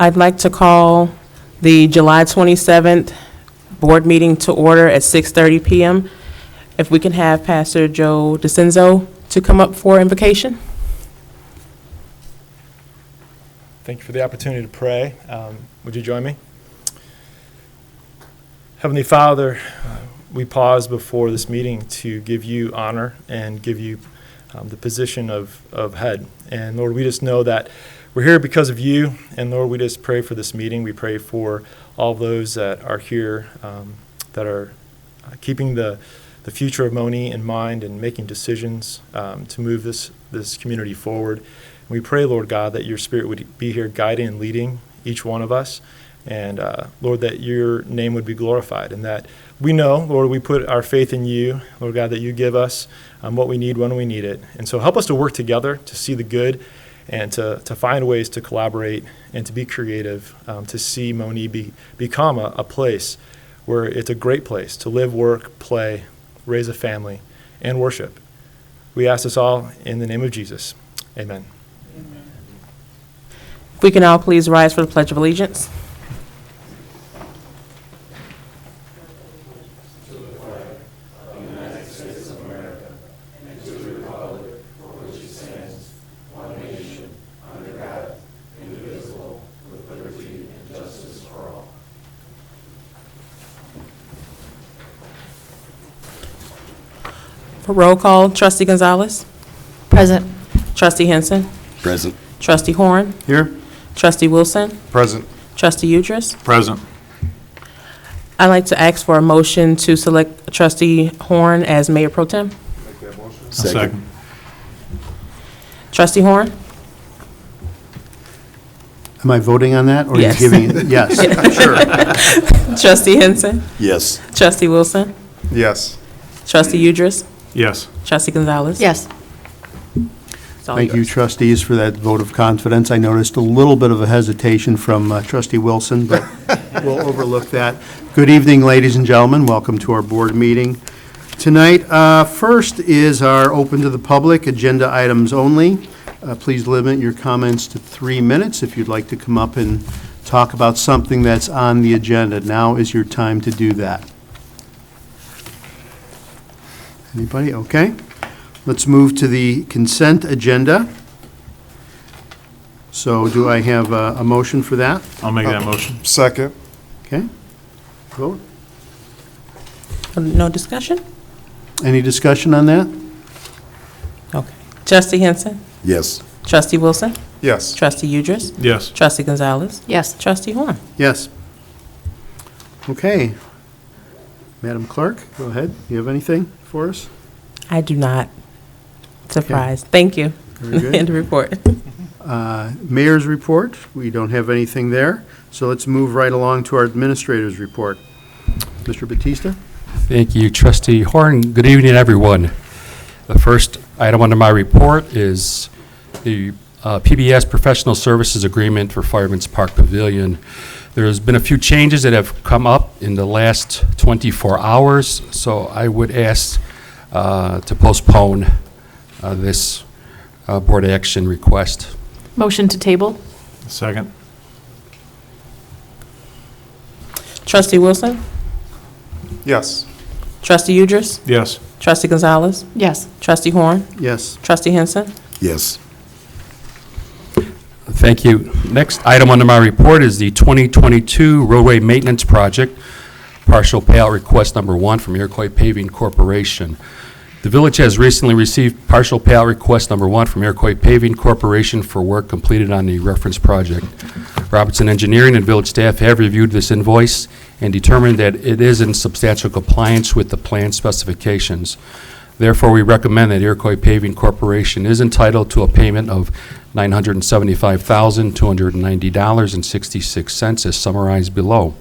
I'd like to call the July 27th board meeting to order at 6:30 p.m. If we can have Pastor Joe DeCenzo to come up for invocation. Thank you for the opportunity to pray. Would you join me? Heavenly Father, we pause before this meeting to give you honor and give you the position of head. And Lord, we just know that we're here because of you. And Lord, we just pray for this meeting. We pray for all those that are here that are keeping the future of Monee in mind and making decisions to move this community forward. We pray, Lord God, that your Spirit would be here guiding and leading each one of us. And Lord, that your name would be glorified, and that we know, Lord, we put our faith in you, Lord God, that you give us what we need when we need it. And so help us to work together to see the good and to find ways to collaborate and to be creative, to see Monee become a place where it's a great place to live, work, play, raise a family, and worship. We ask this all in the name of Jesus. Amen. If we can all please rise for the Pledge of Allegiance. For roll call, Trustee Gonzalez. Present. Trustee Henson. Present. Trustee Horn. Here. Trustee Wilson. Present. Trustee Udris. Present. I'd like to ask for a motion to select Trustee Horn as Mayor Pro Tem. Make that motion. Second. Trustee Horn? Am I voting on that, or are you Yes. giving it? Yes. Sure. Trustee Henson? Yes. Trustee Wilson? Yes. Trustee Udris? Yes. Trustee Gonzalez? Yes. It's all Thank you, yours. trustees, for that vote of confidence. I noticed a little bit of a hesitation from Trustee Wilson, but we'll overlook that. Good evening, ladies and gentlemen. Welcome to our board meeting. Tonight, first is our open to the public, agenda items only. Please limit your comments to 3 minutes. If you'd like to come up and talk about something that's on the agenda, now is your time to do that. Anybody? Okay. Let's move to the consent agenda. So do I have a motion for that? I'll make that motion. Second. Okay. Vote. No discussion? Any discussion on that? Okay. Trustee Henson? Yes. Trustee Wilson? Yes. Trustee Udris? Yes. Trustee Gonzalez? Yes. Trustee Horn? Yes. Okay. Madam Clerk, go ahead. You have anything for us? I do not. Surprise. Thank you. Very good. End of report. Mayor's report, we don't have anything there. So let's move right along to our administrator's report. Mr. Batista? Thank you, Trustee Horn. Good evening, everyone. The first item under my report is the PBS Professional Services Agreement for Fireman's Park Pavilion. There's been a few changes that have come up in the last 24 hours, so I would ask to postpone this board action request. Motion to table? Second. Trustee Wilson? Yes. Trustee Udris? Yes. Trustee Gonzalez? Yes. Trustee Horn? Yes. Trustee Henson? Yes. Thank you. Next item under my report is the 2022 roadway maintenance project, partial payout request number 1 from Iroquois Paving Corporation. The village has recently received partial payout request number 1 from Iroquois Paving Corporation for work completed on the reference project. Robertson Engineering and village staff have reviewed this invoice and determined that it is in substantial compliance with the plan specifications. Therefore, we recommend that Iroquois Paving Corporation is entitled to a payment of $975,290.66 as summarized below.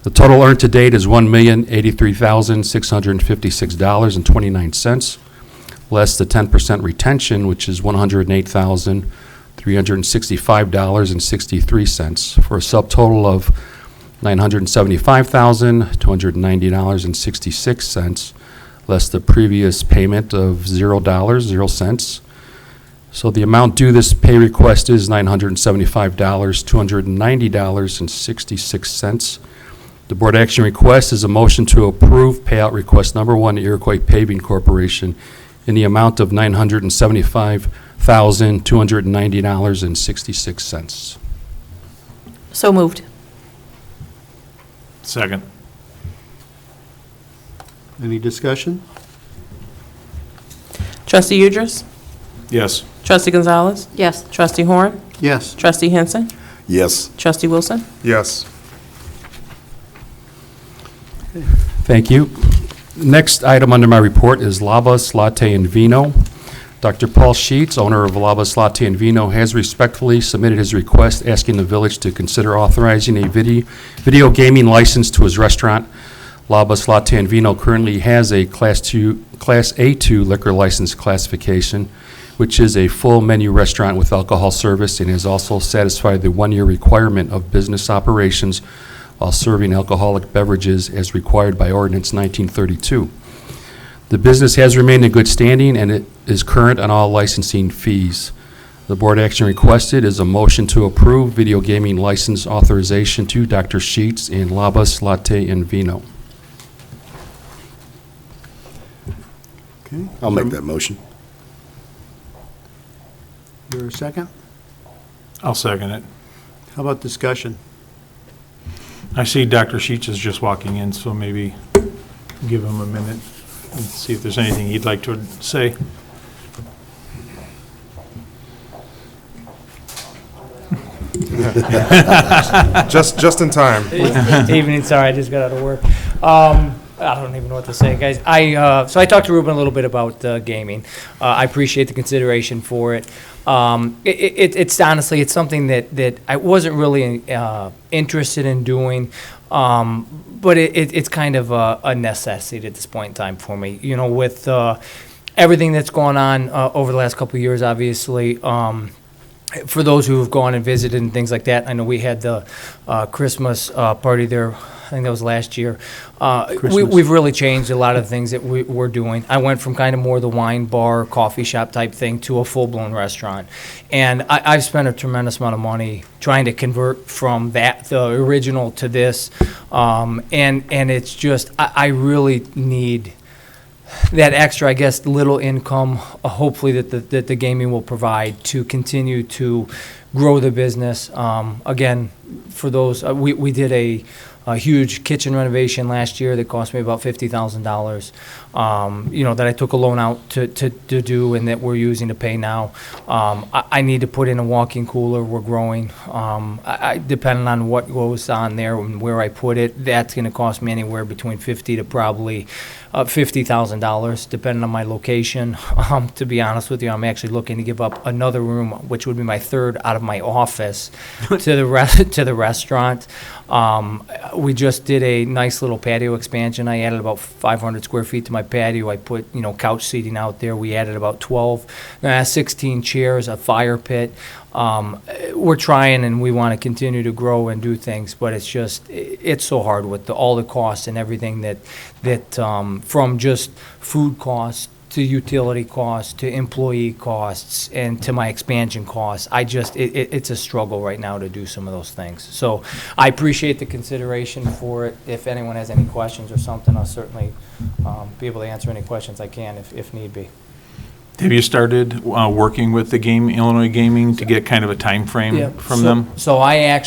The total earned to date is $1,083,656.29, less the 10% retention, which is $108,365.63, for a subtotal of $975,290.66, less the previous payment of $0, So the amount due this pay request is $975, $290.66. The board action request is a motion to approve payout request number 1 to Iroquois Paving Corporation in the amount of $975,290.66. So moved. Second. Any discussion? Trustee Udris? Yes. Trustee Gonzalez? Yes. Trustee Horn? Yes. Trustee Henson? Yes. Trustee Wilson? Yes. Thank you. Next item under my report is Labas Latte and Vino. Dr. Paul Sheets, owner of Labas Latte and Vino, has respectfully submitted his request asking the village to consider authorizing a video gaming license to his restaurant. Labas Latte and Vino currently has a Class A2 liquor license classification, which is a full menu restaurant with alcohol service, and has also satisfied the 1-year requirement of business operations while serving alcoholic beverages as required by Ordinance 1932. The business has remained in good standing, and it is current on all licensing fees. The board action requested is a motion to approve video gaming license authorization to Dr. Sheets and Labas Latte and Vino. Okay. I'll make that motion. Is there a second? I'll second it. How about discussion? I see Dr. Sheets is just walking in, so maybe give him a minute and see if there's anything he'd like to say. Just in time. Evening, sorry, I just got out of work. I don't even know what to say, guys. So I talked to Ruben a little bit about gaming. I appreciate the consideration for it. It's honestly, it's something that I wasn't really interested in doing, but it's kind of a necessity at this point in time for me. You know, with everything that's gone on over the last couple of years, obviously. For those who have gone and visited and things like that, I know we had the Christmas party there. I think that was last year. We've really changed a lot of things that we're doing. I went from kind of more the wine bar, coffee shop type thing to a full-blown restaurant. And I've spent a tremendous amount of money trying to convert from the original to this. And it's just, I really need that extra, I guess, little income, hopefully that the gaming will provide to continue to grow the business. Again, for those, we did a huge kitchen renovation last year that cost me about $50,000. You know, that I took a loan out to do and that we're using to pay now. I need to put in a walk-in cooler. We're growing. Depending on what goes on there and where I put it, that's going to cost me anywhere between $50,000 to probably $50,000, depending on my location. To be honest with you, I'm actually looking to give up another room, which would be my third out of my office, to the restaurant. We just did a nice little patio expansion. I added about 500 square feet to my patio. I put, couch seating out there. We added about 16 chairs, a fire pit. We're trying, and we want to continue to grow and do things, but it's so hard with all the costs and everything that from just food costs to utility costs to employee costs and to my expansion costs. It's a struggle right now to do some of those things. So I appreciate the consideration for it. If anyone has any questions or something, I'll certainly be able to answer any questions I can if need be. Have you started working with the Illinois Gaming to get kind of a time frame from them? So I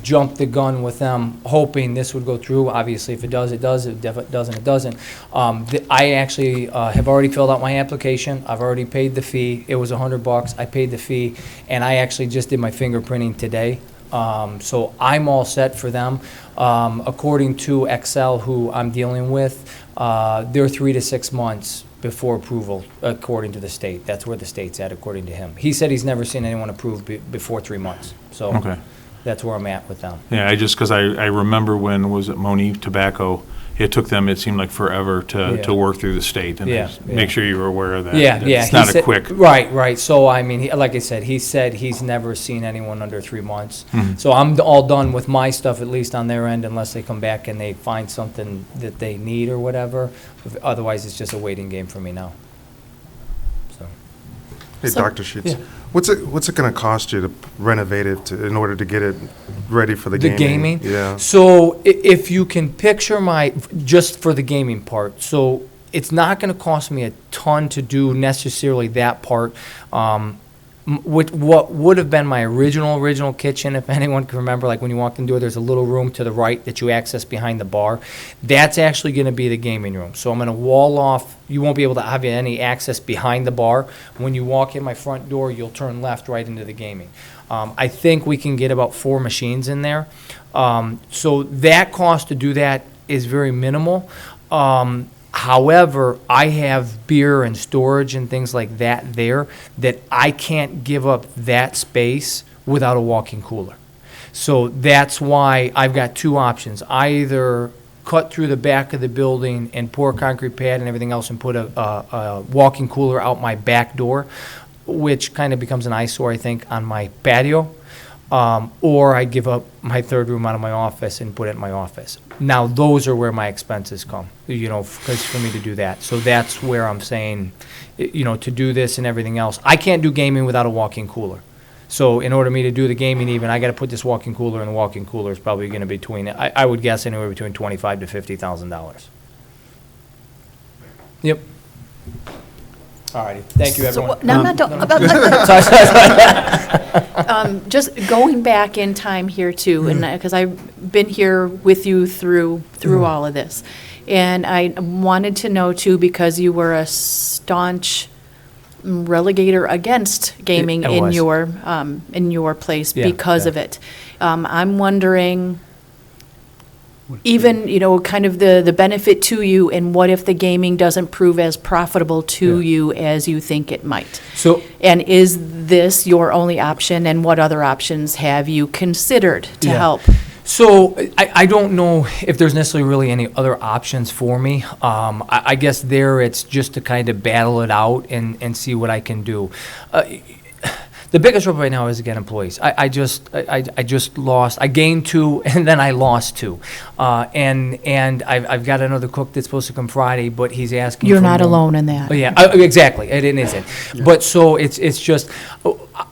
jumped the gun with them, hoping this would go through. Obviously, if it does, it does. If it doesn't, it doesn't. I actually have already filled out my application. I've already paid the fee. It was $100. I paid the fee, and I actually just did my fingerprinting today. So I'm all set for them. According to Excel, who I'm dealing with, they're 3 to 6 months before approval, according to the state. That's where the state's at, according to him. He said he's never seen anyone approved before 3 months. So Okay. that's where I'm at with them. Yeah, because I remember when, was it Monee Tobacco? It took them, it seemed like forever to work through the state. And Yeah, just yeah. make sure you were aware of that. Yeah. It's he not a said- quick. Right. So, I mean, like I said, he said he's never seen anyone under 3 months. Mhm. So I'm all done with my stuff, at least on their end, unless they come back and they find something that they need or whatever. Otherwise, it's just a waiting game for me now. So. Hey, So- Dr. Sheets, Yeah. what's it going to cost you to renovate it in order to get it ready for the The gaming? gaming? Yeah. So if you can picture just for the gaming part, so it's not going to cost me a ton to do necessarily that part. What would have been my original kitchen, if anyone can remember, like when you walk in the door, there's a little room to the right that you access behind the bar. That's actually going to be the gaming room. So I'm going to wall off, you won't be able to have any access behind the bar. When you walk in my front door, you'll turn left right into the gaming. I think we can get about 4 machines in there. So that cost to do that is very minimal. However, I have beer and storage and things like that there that I can't give up that space without a walk-in cooler. So that's why I've got 2 options. I either cut through the back of the building and pour a concrete pad and everything else and put a walk-in cooler out my back door, which kind of becomes an eyesore, I think, on my patio. Or I give up my 3rd room out of my office and put it in my office. Now, those are where my expenses come, because for me to do that. So that's where I'm saying, to do this and everything else. I can't do gaming without a walk-in cooler. So in order for me to do the gaming even, I got to put this walk-in cooler, and the walk-in cooler is probably going to be I would guess anywhere between $25,000 to $50,000. Yep. All righty. Thank you, everyone. No, I'm not, just going back in time here too, and because I've been here with you through all of this. And I wanted to know too, because you were a staunch relegator against gaming I in was. your place Yeah, because yeah. of it. I'm wondering, even, kind of the benefit to you, and what if the gaming doesn't prove as profitable to Yeah. you as you think it might? So And is this your only option, and what other options have you considered to Yeah. help? So I don't know if there's necessarily really any other options for me. I guess there it's just to kind of battle it out and see what I can do. The biggest trouble right now is, again, employees. I just lost. I gained 2, and then I lost 2. And I've got another cook that's supposed to come Friday, but he's asking. You're for not more. alone in that. Oh, yeah, exactly. It isn't. But so it's just,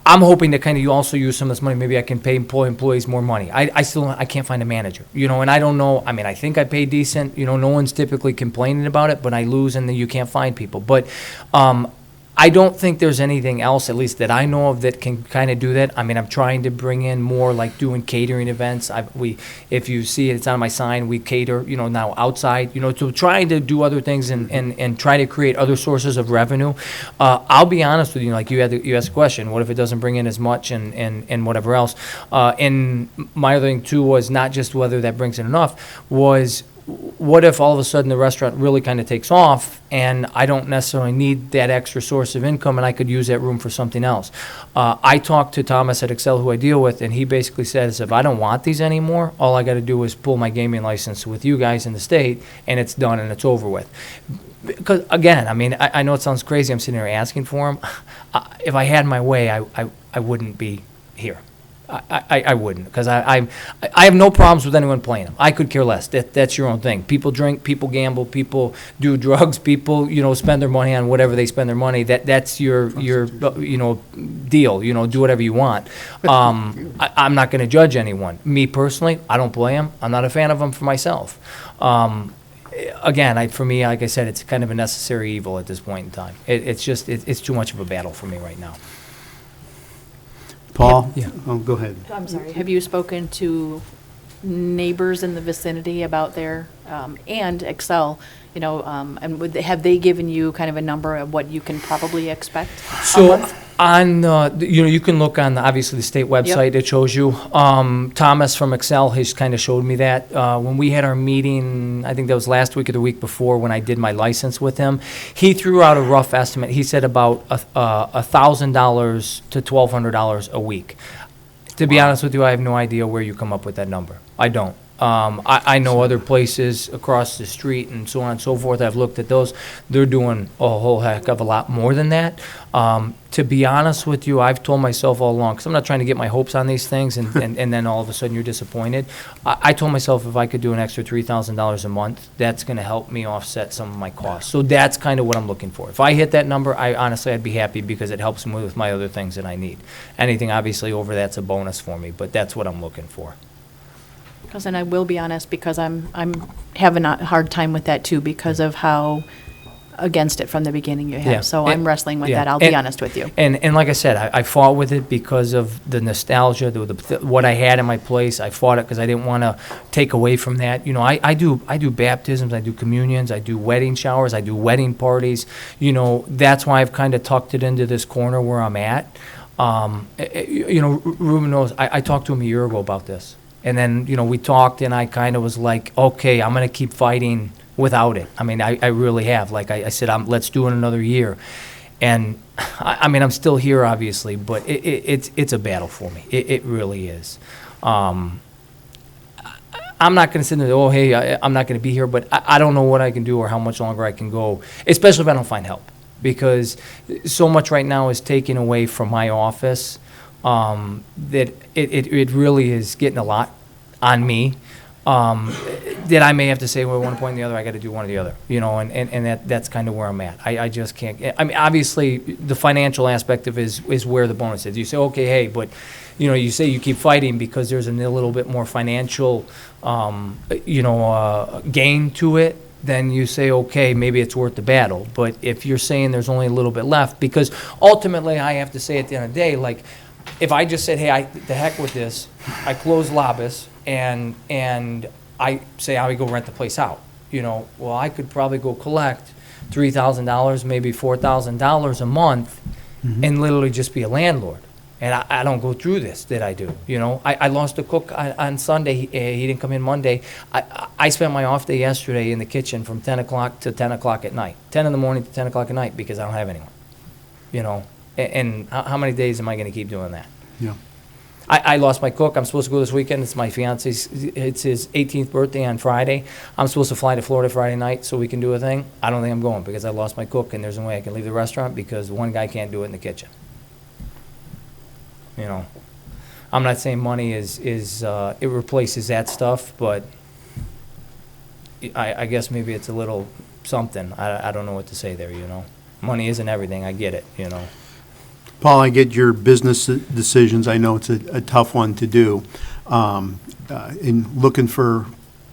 I'm hoping that kind of you also use some of this money. Maybe I can pay employees more money. I can't find a manager, and I don't know. I mean, I think I pay decent. No one's typically complaining about it, but I lose and then you can't find people. But I don't think there's anything else, at least that I know of, that can kind of do that. I mean, I'm trying to bring in more, like doing catering events. If you see it, it's on my sign, we cater, now outside, so trying to do other things and try to create other sources of revenue. I'll be honest with you, like you asked a question, what if it doesn't bring in as much and whatever else? And my other thing too was not just whether that brings in enough, was what if all of a sudden the restaurant really kind of takes off and I don't necessarily need that extra source of income and I could use that room for something else? I talked to Thomas at Excel, who I deal with, and he basically says, if I don't want these anymore, all I got to do is pull my gaming license with you guys in the state and it's done and it's over with. Because, again, I mean, I know it sounds crazy, I'm sitting here asking for them. If I had my way, I wouldn't be here. I wouldn't, because I have no problems with anyone playing them. I could care less. That's your own thing. People drink, people gamble, people do drugs, people, spend their money on whatever they spend their money. That's your deal. Do whatever you want. I'm not going to judge anyone. Me personally, I don't play them. I'm not a fan of them for myself. Again, for me, like I said, it's kind of a necessary evil at this point in time. It's too much of a battle for me right now. Paul? Yeah. Oh, go ahead. I'm sorry, have you spoken to neighbors in the vicinity about their, and Excel, and have they given you kind of a number of what you can probably expect? So on, you can look on, obviously, the state website, it shows you. Thomas from Excel has kind of showed me that. When we had our meeting, I think that was last week or the week before, when I did my license with him, he threw out a rough estimate. He said about $1,000 to $1,200 a week. To be honest with you, I have no idea where you come up with that number. I don't. I know other places across the street and so on and so forth, I've looked at those, they're doing a whole heck of a lot more than that. To be honest with you, I've told myself all along, because I'm not trying to get my hopes on these things and then all of a sudden you're disappointed. I told myself if I could do an extra $3,000 a month, that's going to help me offset some of my costs. So that's kind of what I'm looking for. If I hit that number, I'd be happy because it helps me with my other things that I need. Anything obviously over that's a bonus for me, but that's what I'm looking for. Because, and I will be honest, because I'm having a hard time with that too, because of how against it from the beginning you have. Yeah. So I'm wrestling with Yeah. that, I'll be And- honest with you. And like I said, I fought with it because of the nostalgia, what I had in my place. I fought it because I didn't want to take away from that. You know, I do baptisms, I do communions, I do wedding showers, I do wedding parties. You know, that's why I've kind of tucked it into this corner where I'm at. You know, Ruben knows, I talked to him a year ago about this. And then, you know, we talked and I kind of was like, okay, I'm going to keep fighting without it. I mean, I really have. Like I said, let's do it another year. And I mean, I'm still here, obviously, but it's a battle for me. It really is. I'm not going to sit there, oh, hey, I'm not going to be here, but I don't know what I can do or how much longer I can go, especially if I don't find help. Because so much right now is taken away from my office that it really is getting a lot on me. That I may have to say, well, one point or the other, I got to do one or the other, you know, and that's kind of where I'm at. I just can't. I mean, obviously, the financial aspect of it is where the bonus is. You say, okay, hey, but you know, you say you keep fighting because there's a little bit more financial, gain to it. Then you say, okay, maybe it's worth the battle. But if you're saying there's only a little bit left, because ultimately I have to say at the end of the day, like, if I just said, hey, the heck with this, I close Labus and I say I would go rent the place out, you know, well, I could probably go collect $3,000, maybe $4,000 a month and literally just be a landlord. And I don't go through this that I do, you know. I lost a cook on Sunday. He didn't come in Monday. I spent my off day yesterday in the kitchen from 10 o'clock to 10 o'clock at night, 10 in the morning to 10 o'clock at night because I don't have anyone, you know. And how many days am I going to keep doing that? Yeah. I lost my cook. I'm supposed to go this weekend. It's my fiance's, it's his 18th birthday on Friday. I'm supposed to fly to Florida Friday night so we can do a thing. I don't think I'm going because I lost my cook and there's no way I can leave the restaurant because one guy can't do it in the kitchen. You know, I'm not saying money is it replaces that stuff, but I guess maybe it's a little something. I don't know what to say there, you know. Money isn't everything. I get it, you know. Paul, I get your business decisions. I know it's a tough one to do. In looking for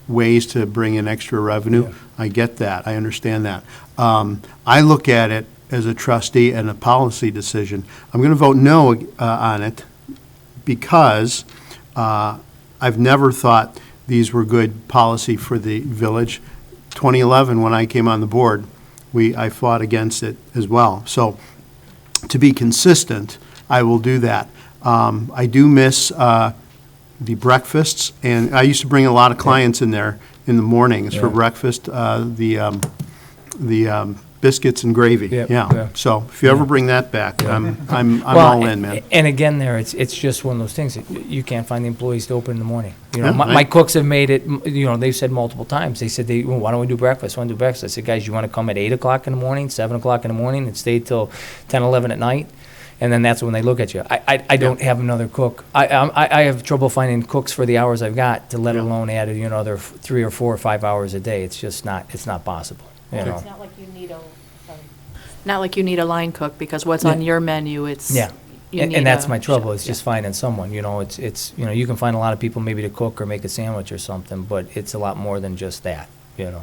ways to bring in extra revenue, Yeah. I get that. I understand that. I look at it as a trustee and a policy decision. I'm going to vote no on it because I've never thought these were good policy for the village. 2011, when I came on the board, I fought against it as well. So to be consistent, I will do that. I do miss the breakfasts, and I used to bring a lot of clients in there in the mornings for Yeah. breakfast, the biscuits and gravy. Yeah. So if you ever bring that back, I'm Well, all in, man. And again, it's just one of those things. You can't find the employees to open in the morning. You know, Yeah, my right. cooks have made it. You know, they've said multiple times. They said, well, "Why don't we do breakfast? Want to do breakfast?" I said, "Guys, you want to come at 8 o'clock in the morning, 7 o'clock in the morning, and stay till 10, 11 at night?" And then that's when they look at you. I don't have another cook. I have trouble finding cooks for the hours I've got, to let Yeah. alone add another 3 or 4 or 5 hours a day. It's just not. It's not possible. You know. It's not like you need a line cook, because what's on your menu, it's. Yeah. you need And that's a my trouble, chef, it's just yeah. finding someone, you know, it's, you know, you can find a lot of people maybe to cook or make a sandwich or something, but it's a lot more than just that, you know.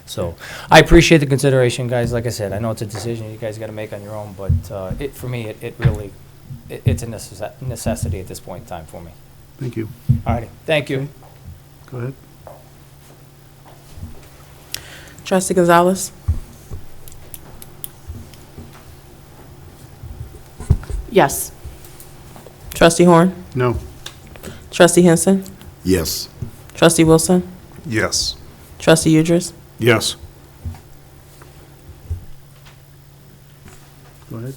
So, I appreciate the consideration, guys, like I said, I know it's a decision you guys gotta make on your own, but, for me, it really, it's a necessity at this point in time for me. Thank you. All righty, thank you. Go ahead. Trustee Gonzalez? Yes. Trustee Horn? No. Trustee Henson? Yes. Trustee Wilson? Yes. Trustee Udris? Yes. Go ahead.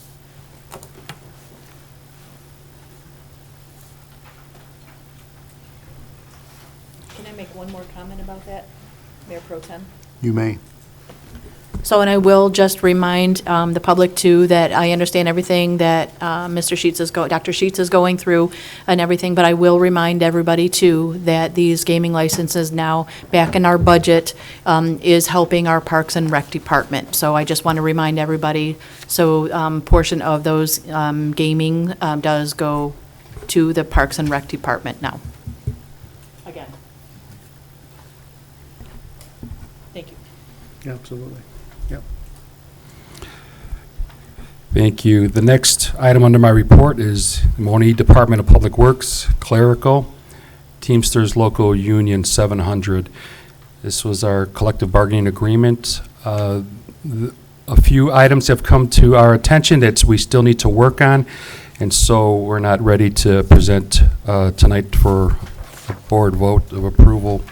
Can I make one more comment about that, Mayor Pro Tem? You may. So, and I will just remind the public too that I understand everything that Mr. Sheets Dr. Sheets is going through and everything, but I will remind everybody too that these gaming licenses now back in our budget is helping our Parks and Rec department. So I just want to remind everybody, so portion of those gaming does go to the Parks and Rec department now. Again. Thank you. Absolutely. Yep. Thank you. The next item under my report is Monee Department of Public Works, clerical, Teamsters Local Union 700. This was our collective bargaining agreement. A few items have come to our attention that we still need to work on, and so we're not ready to present tonight for a board vote of approval.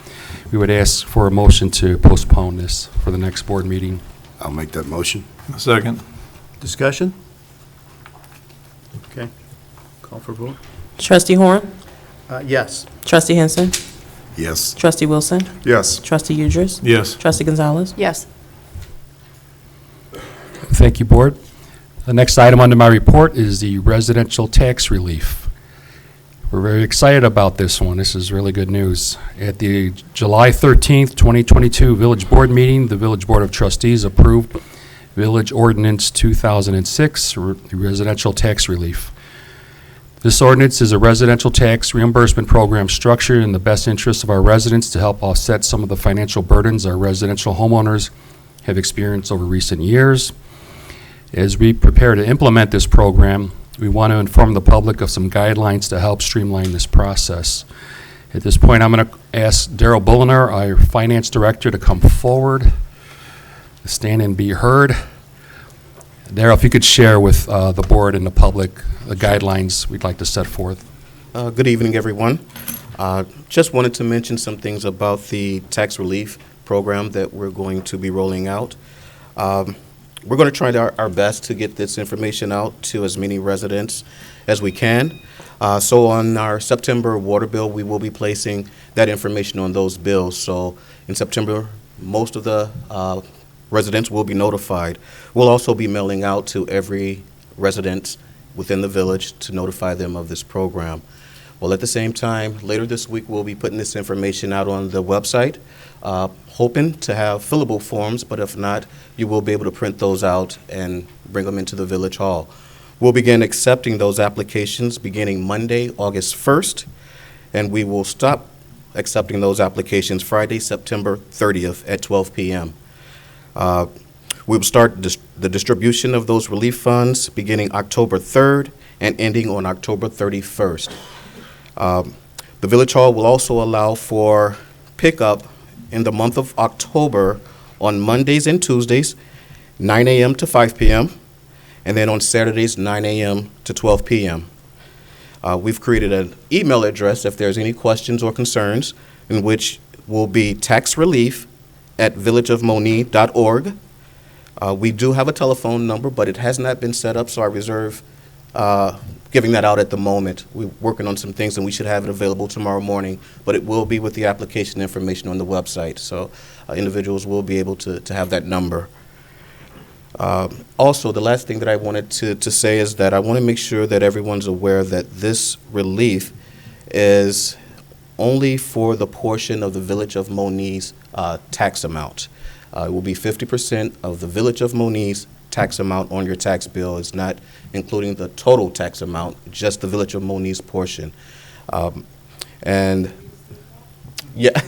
We would ask for a motion to postpone this for the next board meeting. I'll make that motion. A second. Discussion? Okay. Call for vote. Trustee Horn? Yes. Trustee Henson? Yes. Trustee Wilson? Yes. Trustee Udris? Yes. Trustee Gonzalez? Yes. Thank you, Board. The next item under my report is the residential tax relief. We're very excited about this one. This is really good news. At the July 13th, 2022 Village Board meeting, the Village Board of Trustees approved Village Ordinance 2006, residential tax relief. This ordinance is a residential tax reimbursement program structured in the best interest of our residents to help offset some of the financial burdens our residential homeowners have experienced over recent years. As we prepare to implement this program, we want to inform the public of some guidelines to help streamline this process. At this point, I'm going to ask Daryl Bulliner, our Finance Director, to come forward, stand and be heard. Daryl, if you could share with the board and the public the guidelines we'd like to set forth. Good evening, everyone. Just wanted to mention some things about the tax relief program that we're going to be rolling out. We're going to try our best to get this information out to as many residents as we can. So on our September water bill, we will be placing that information on those bills. So in September, most of the residents will be notified. We'll also be mailing out to every resident within the village to notify them of this program. Well, at the same time, later this week, we'll be putting this information out on the website, hoping to have fillable forms, but if not, you will be able to print those out and bring them into the Village Hall. We'll begin accepting those applications beginning Monday, August 1st, and we will stop accepting those applications Friday, September 30th at 12 p.m. We will start the distribution of those relief funds beginning October 3rd and ending on October 31st. The Village Hall will also allow for pickup in the month of October on Mondays and Tuesdays, 9 a.m. to 5 p.m., and then on Saturdays, 9 a.m. to 12 p.m. We've created an email address if there's any questions or concerns, in which will be taxrelief@villageofmonee.org. We do have a telephone number, but it has not been set up, so I reserve giving that out at the moment. We're working on some things, and we should have it available tomorrow morning, but it will be with the application information on the website, so individuals will be able to have that number. Also, the last thing that I wanted to say is that I want to make sure that everyone's aware that this relief is only for the portion of the Village of Monee's tax amount. It will be 50% of the Village of Monee's tax amount on your tax bill. It's not including the total tax amount, just the Village of Monee's portion. And yeah,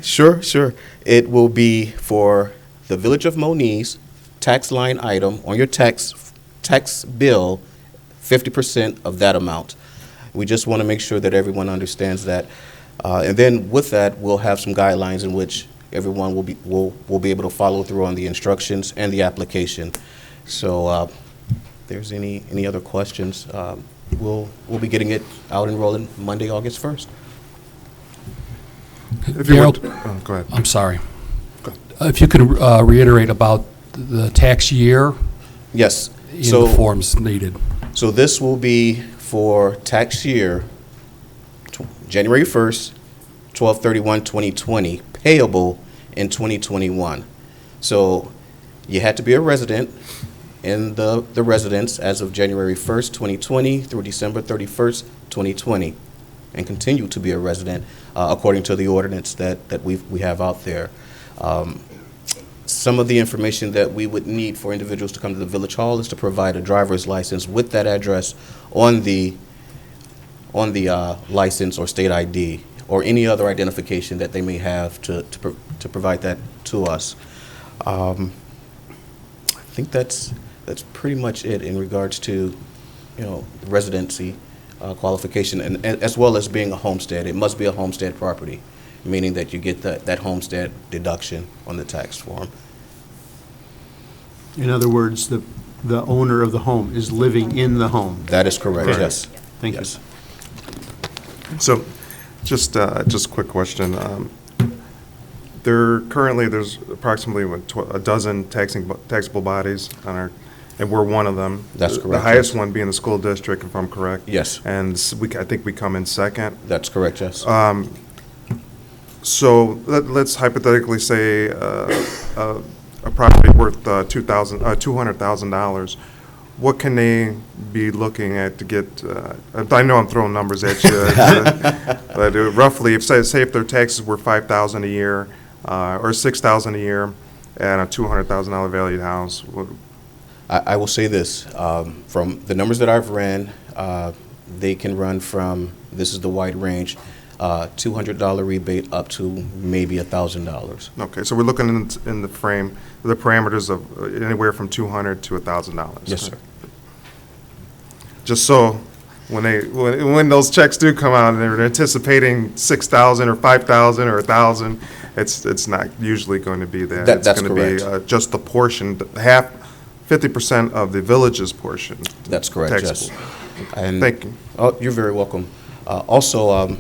sure. It will be for the Village of Monee's tax line item on your tax bill, 50% of that amount. We just want to make sure that everyone understands that. And then with that, we'll have some guidelines in which everyone will be able to follow through on the instructions and the application. So if there's any other questions, we'll be getting it out and rolling Monday, August 1st. If you would, go ahead. I'm sorry. If you could reiterate about the tax year Yes. in the forms needed. So this will be for tax year January 1st, 12/31/2020, payable in 2021. So you had to be a resident in the residence as of January 1st, 2020 through December 31st, 2020, and continue to be a resident according to the ordinance that we have out there. Some of the information that we would need for individuals to come to the Village Hall is to provide a driver's license with that address on the license or state ID, or any other identification that they may have to provide that to us. I think that's pretty much it in regards to, residency qualification, and as well as being a homestead. It must be a homestead property, meaning that you get that homestead deduction on the tax form. In other words, the owner of the home is living in the home. That is correct, Correct. yes. Thank you. Yes. So, just a quick question. There's approximately a dozen taxable bodies on our, and we're one of them. That's The correct, highest yes. one being the school district, if I'm correct. Yes. And I think we come in second. That's correct, yes. So let's hypothetically say a property worth $200,000. What can they be looking at to get? I know I'm throwing numbers at you, but roughly, say if their taxes were $5,000 a year or $6,000 a year, and a $200,000 valued house. I will say this, from the numbers that I've ran, they can run from, this is the wide range, $200 rebate up to maybe $1,000. Okay, so we're looking in the parameters of anywhere from $200 to $1,000. Yes, sir. Just so when those checks do come out and they're anticipating $6,000 or $5,000 or $1,000, it's not usually going to be that. That's It's going to correct. be just the portion, 50% of the village's portion. That's correct, yes. taxable. And Thank you. Oh, you're very welcome. Also,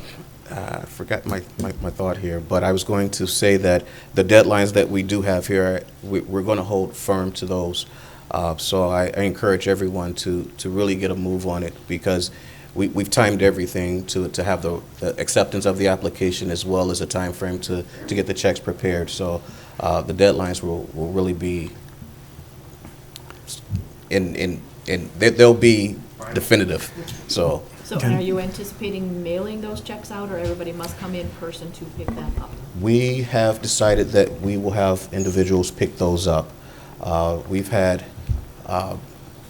I forgot my thought here, but I was going to say that the deadlines that we do have here, we're going to hold firm to those. So I encourage everyone to really get a move on it, because we've timed everything to have the acceptance of the application as well as a time frame to get the checks prepared. So the deadlines will really be they'll be definitive. So are you anticipating mailing those checks out, or everybody must come in person to pick them up? we have decided that we will have individuals pick those up. We've had,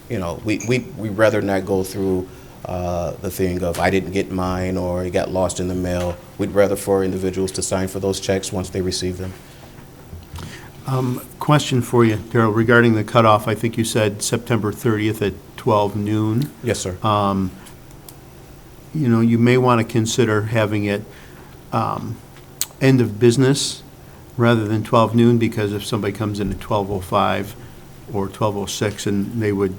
we'd rather not go through the thing of I didn't get mine or it got lost in the mail. We'd rather for individuals to sign for those checks once they receive them. Question for you, Darrell, regarding the cutoff. I think you said September 30th at 12 noon. Yes, sir. You may want to consider having it end of business rather than 12 noon, because if somebody comes in at 12:05 or 12:06 and they would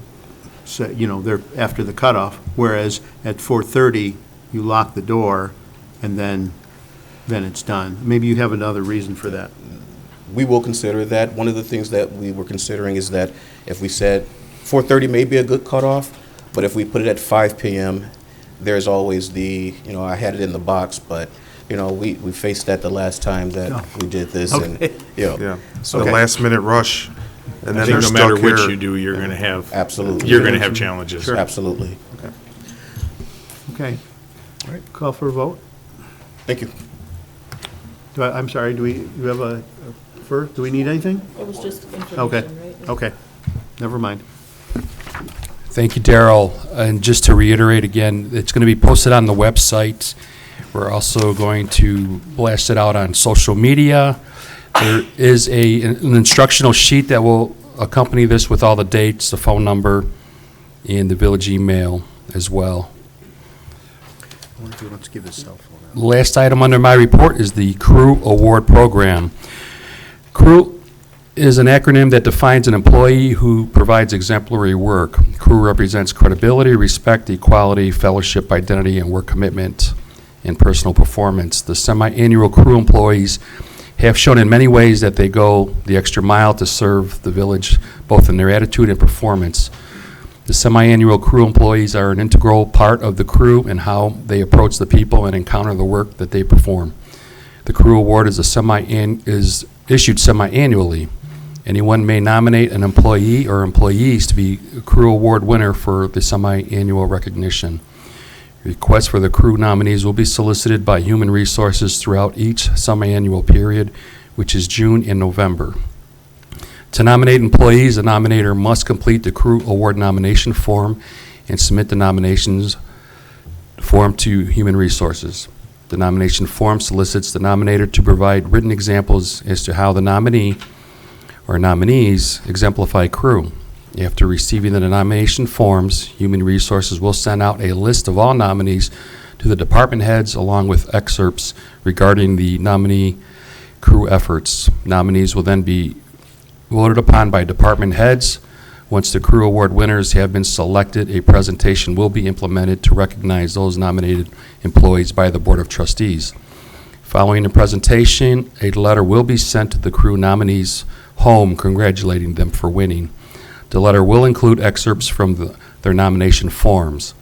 say, they're after the cutoff, whereas at 4:30 you lock the door and then it's done. Maybe you have another reason for that. We will consider that. One of the things that we were considering is that if we said 4:30 may be a good cutoff, but if we put it at 5 p.m., there's always I had it in the box, but, we faced that the last time that we did this. Okay. And, Yeah, so Okay. the last minute rush, and I then think they're no matter stuck which here. you do, you're going to have, Absolutely. you're going to have challenges. Absolutely. Okay. All right, call for a vote. Thank you. I'm sorry, do we have a first? Do we need anything? It was just information, Okay, right? okay, never mind. Thank you, Darrell. And just to reiterate again, it's going to be posted on the website. We're also going to blast it out on social media. There is an instructional sheet that will accompany this with all the dates, the phone number, and the village email as well. I wonder if he wants to give his cell phone out. Last item under my report is the Crew Award Program. Crew is an acronym that defines an employee who provides exemplary work. Crew represents credibility, respect, equality, fellowship, identity, and work commitment and personal performance. The semi-annual Crew employees have shown in many ways that they go the extra mile to serve the village, both in their attitude and performance. The semi-annual Crew employees are an integral part of the Crew and how they approach the people and encounter the work that they perform. The crew award is issued semi-annually. Anyone may nominate an employee or employees to be a crew award winner for the semi-annual recognition. Requests for the crew nominees will be solicited by Human Resources throughout each semi-annual period, which is June and November. To nominate employees, the nominator must complete the crew award nomination form and submit the nominations form to Human Resources. The nomination form solicits the nominator to provide written examples as to how the nominee or nominees exemplify crew. After receiving the nomination forms, Human Resources will send out a list of all nominees to the department heads along with excerpts regarding the nominee crew efforts. Nominees will then be voted upon by department heads. Once the crew award winners have been selected, a presentation will be implemented to recognize those nominated employees by the Board of Trustees. Following the presentation, a letter will be sent to the crew nominees home congratulating them for winning. The letter will include excerpts from their nomination forms.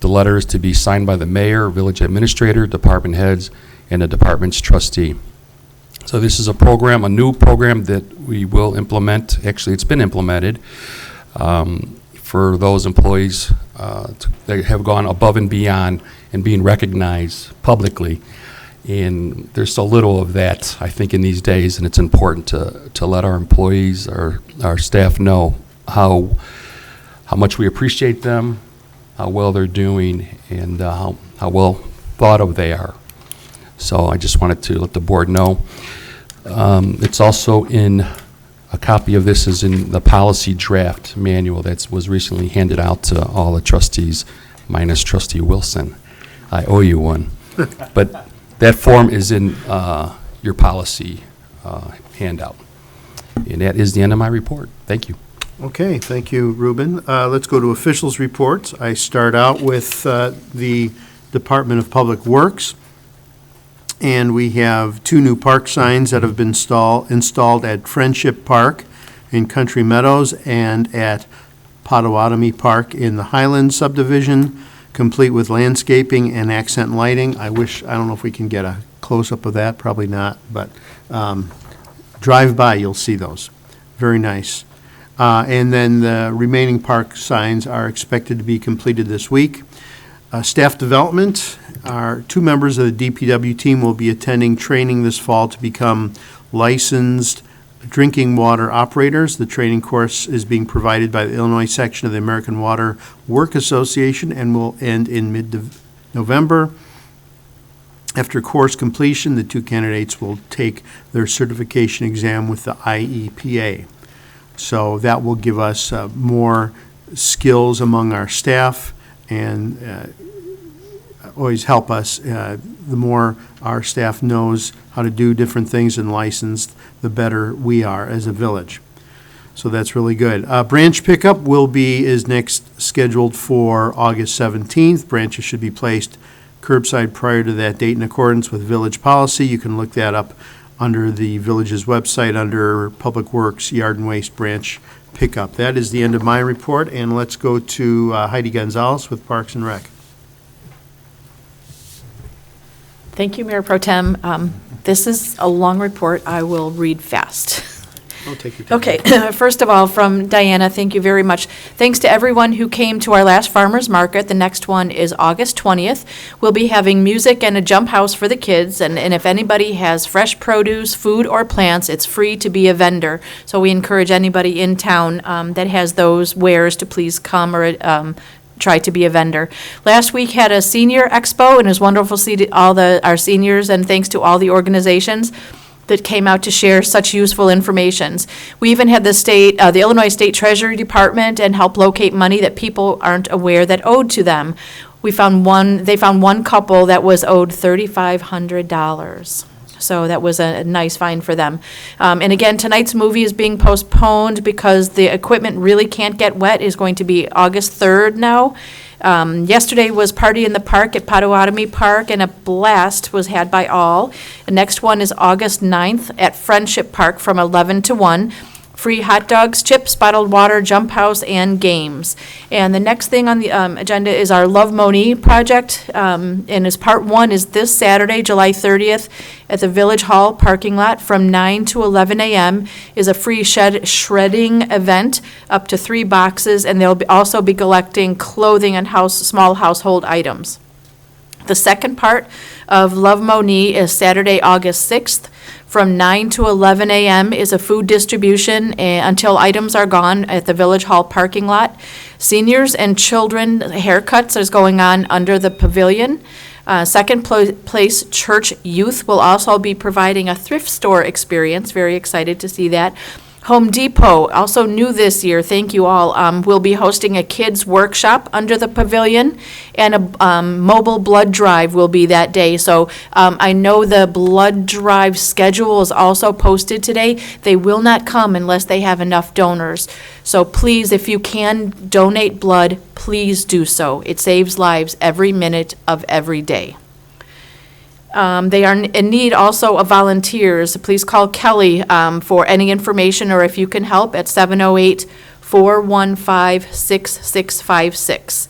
The letter is to be signed by the mayor, village administrator, department heads, and the department's trustee. So this is a program, a new program that we will implement. Actually, it's been implemented for those employees that have gone above and beyond and being recognized publicly. And there's so little of that, I think, in these days, and it's important to let our employees, our staff know how much we appreciate them, how well they're doing, and how well thought of they are. So I just wanted to let the board know. It's also in, a copy of this is in the policy draft manual that was recently handed out to all the trustees, minus Trustee Wilson. I owe you one. But that form is in your policy handout. And that is the end of my report. Thank you. Okay, thank you, Ruben. Let's go to officials' reports. I start out with the Department of Public Works. And we have 2 new park signs that have been installed at Friendship Park in Country Meadows and at Potawatomi Park in the Highlands subdivision, complete with landscaping and accent lighting. I don't know if we can get a close-up of that, probably not, but drive by, you'll see those. Very nice. And then the remaining park signs are expected to be completed this week. Staff development, our 2 members of the DPW team will be attending training this fall to become licensed drinking water operators. The training course is being provided by the Illinois section of the American Water Work Association and will end in mid-November. After course completion, the 2 candidates will take their certification exam with the IEPA. So that will give us more skills among our staff and always help us. The more our staff knows how to do different things and licensed, the better we are as a village. So that's really good. Branch pickup is next scheduled for August 17th. Branches should be placed curbside prior to that date in accordance with village policy. You can look that up under the village's website under Public Works Yard and Waste Branch Pickup. That is the end of my report, and let's go to Heidi Gonzalez with Parks and Rec. Thank you, Mayor Pro Tem. This is a long report. I will read fast. I'll take your time. Okay, first of all, from Diana, thank you very much. Thanks to everyone who came to our last farmer's market. The next one is August 20th. We'll be having music and a jump house for the kids, and if anybody has fresh produce, food, or plants, it's free to be a vendor. So we encourage anybody in town that has those wares to please come or try to be a vendor. Last week had a senior expo, and it was wonderful to see our seniors, and thanks to all the organizations that came out to share such useful information. We even had the Illinois State Treasury Department and help locate money that people aren't aware that owed to them. They found one couple that was owed $3,500. So that was a nice find for them. And again, tonight's movie is being postponed because the equipment really can't get wet. Is going to be August 3rd now. Yesterday was Party in the Park at Potawatomi Park, and a blast was had by all. The next one is August 9th at Friendship Park from 11 to 1. free hot dogs, chips, bottled water, jump house, and games. And the next thing on the agenda is our Love Monee project, and as part one is this Saturday, July 30th, at the Village Hall parking lot from 9 to 11 a.m. is a free shredding event, up to 3 boxes, and they'll also be collecting clothing and small household items. The second part of Love Monee is Saturday, August 6th. From 9 to 11 a.m. is a food distribution until items are gone at the Village Hall parking lot. Seniors and children haircuts is going on under the pavilion. Second place Church Youth will also be providing a thrift store experience. Very excited to see that. Home Depot, also new this year, thank you all, will be hosting a kids' workshop under the pavilion, and a mobile blood drive will be that day. So I know the blood drive schedule is also posted today. They will not come unless they have enough donors. So please, if you can donate blood, please do so. It saves lives every minute of every day. They are in need also of volunteers. Please call Kelly for any information, or if you can help, at 708-415-6656.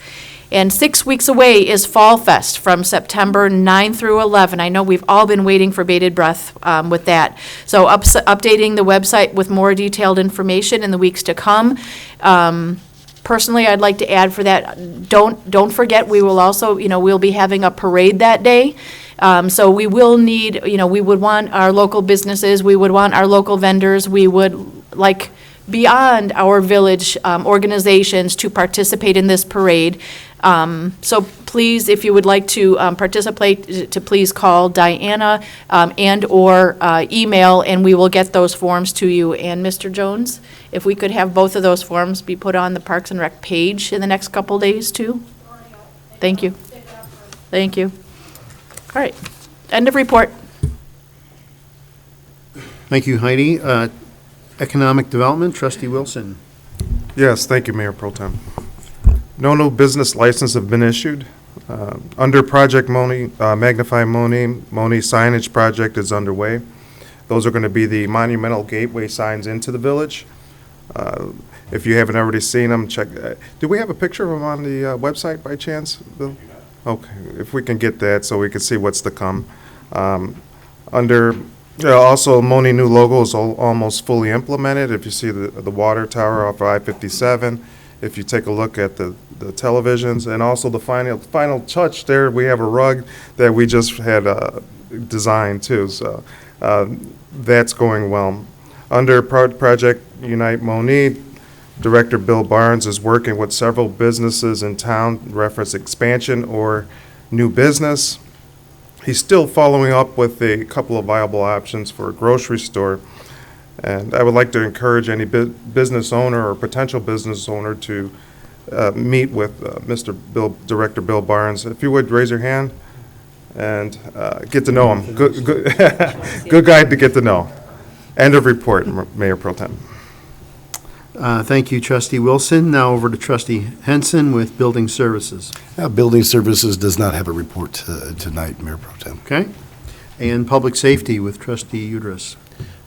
And 6 weeks away is Fall Fest from September 9 through 11. I know we've all been waiting for bated breath with that. So updating the website with more detailed information in the weeks to come. Personally, I'd like to add for that, don't forget, we will also, we'll be having a parade that day. So we will need, we would want our local businesses, we would want our local vendors, we would like beyond our village organizations to participate in this parade. So please, if you would like to participate, to please call Diana and/or email, and we will get those forms to you. And Mr. Jones, if we could have both of those forms be put on the Parks and Rec page in the next couple days too. Thank you. Thank you. All right, end of report. Thank you, Heidi. Economic Development, Trustee Wilson. Yes, thank you, Mayor Pro Tem. No new business license have been issued. Under Project Monee, Magnify Monee signage project is underway. Those are going to be the monumental gateway signs into the village. If you haven't already seen them, check. Do we have a picture of them on the website by chance, Bill? Okay, if we can get that so we can see what's to come. Also, Monee new logo is almost fully implemented. If you see the water tower off I-57, if you take a look at the televisions, and also the final touch there, we have a rug that we just had designed too. So that's going well. Under Project Unite Monee, Director Bill Barnes is working with several businesses in town, reference expansion or new business. He's still following up with a couple of viable options for a grocery store. And I would like to encourage any business owner or potential business owner to meet with Director Bill Barnes. If you would, raise your hand and get to know him. Good guy to get to know. End of report, Mayor Pro Tem. Thank you, Trustee Wilson. Now over to Trustee Henson with Building Services. Building Services does not have a report tonight, Mayor Pro Tem. Okay. And Public Safety with Trustee Udris.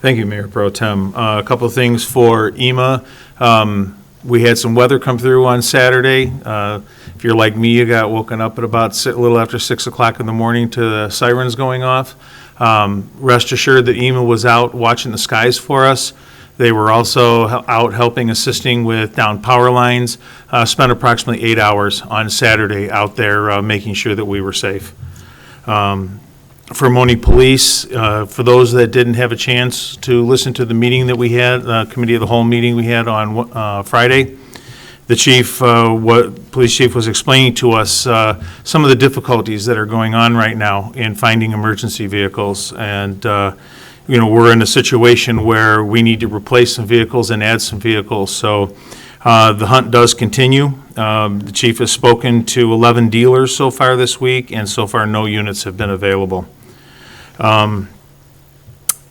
Thank you, Mayor Pro Tem. A couple of things for EMA. We had some weather come through on Saturday. If you're like me, you got woken up at about a little after 6 o'clock in the morning to the sirens going off. Rest assured that EMA was out watching the skies for us. They were also out helping, assisting with down power lines. Spent approximately 8 hours on Saturday out there making sure that we were safe. For Monee Police, for those that didn't have a chance to listen to the meeting that we had, Committee of the Whole meeting we had on Friday, the chief, police chief was explaining to us some of the difficulties that are going on right now in finding emergency vehicles. And we're in a situation where we need to replace some vehicles and add some vehicles. So the hunt does continue. The chief has spoken to 11 dealers so far this week, and so far no units have been available.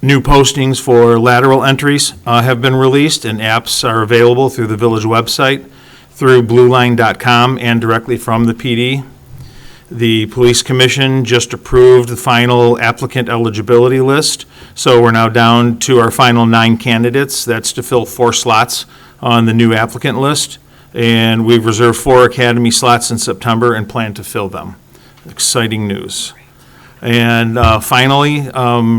New postings for lateral entries have been released, and apps are available through the village website, through blueline.com, and directly from the PD. The Police Commission just approved the final applicant eligibility list, so we're now down to our final 9 candidates. That's to fill 4 slots on the new applicant list, and we've reserved 4 academy slots in September and plan to fill them. Exciting news. And finally,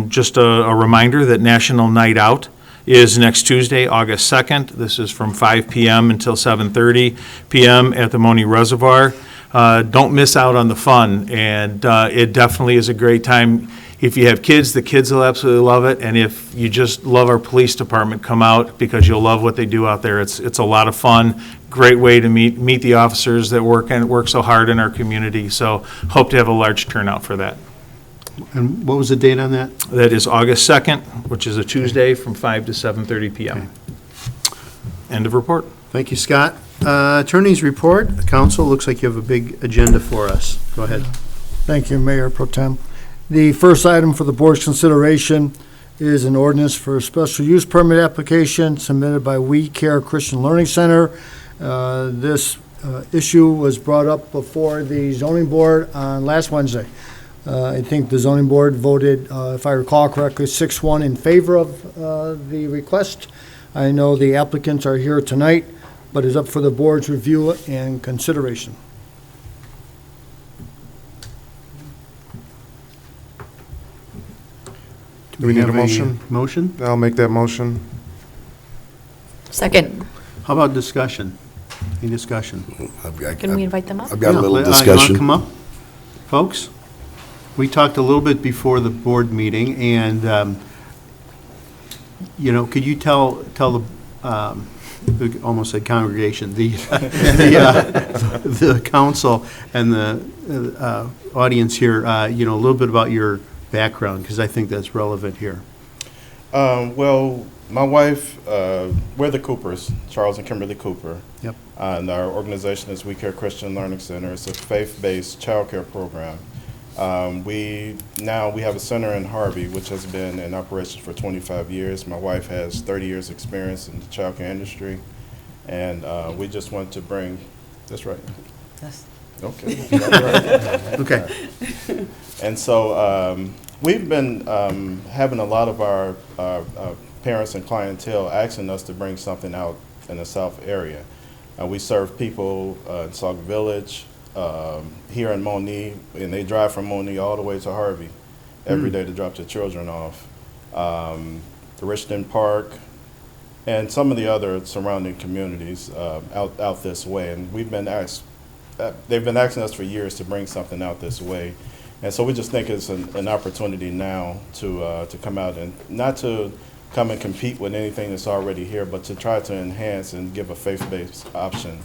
just a reminder that National Night Out is next Tuesday, August 2nd. This is from 5 p.m. until 7:30 p.m. at the Monee Reservoir. Don't miss out on the fun, and it definitely is a great time. If you have kids, the kids will absolutely love it, and if you just love our police department, come out because you'll love what they do out there. It's a lot of fun, great way to meet the officers that work so hard in our community, so hope to have a large turnout for that. And what was the date on that? That is August 2nd, which is a Tuesday from 5 to 7:30 p.m. End of report. Thank you, Scott. Attorney's report. Council, looks like you have a big agenda for us. Go ahead. Thank you, Mayor Pro Tem. The first item for the board's consideration is an ordinance for a special use permit application submitted by We Care Christian Learning Center. This issue was brought up before the zoning board on last Wednesday. I think the zoning board voted, if I recall correctly, 6-1 in favor of the request. I know the applicants are here tonight, but it's up for the board's review and consideration. Do we need have a motion? Motion? I'll make that motion. Second. How about discussion? Any discussion? Can we invite them up? I've got a little You wanna discussion. come up? Folks, we talked a little bit before the board meeting, and, could you tell the, almost said congregation, the council and the audience here, a little bit about your background, because I think that's relevant here. Well, my wife, we're the Coopers, Charles and Kimberly Cooper. Yep. And our organization is We Care Christian Learning Center. It's a faith-based child care program. We have a center in Harvey, which has been in operation for 25 years. My wife has 30 years experience in the child care industry. And we just want to bring, that's right. Yes. Okay. Okay. And so we've been having a lot of our parents and clientele asking us to bring something out in the South area. We serve people in Sauk Village, here in Monee, and they drive from Monee all the way to Harvey every day to drop their children off. The Richmond Park, and some of the other surrounding communities out this way. And we've been asked, they've been asking us for years to bring something out this way. And so we just think it's an opportunity now to come out and not to come and compete with anything that's already here, but to try to enhance and give a faith-based option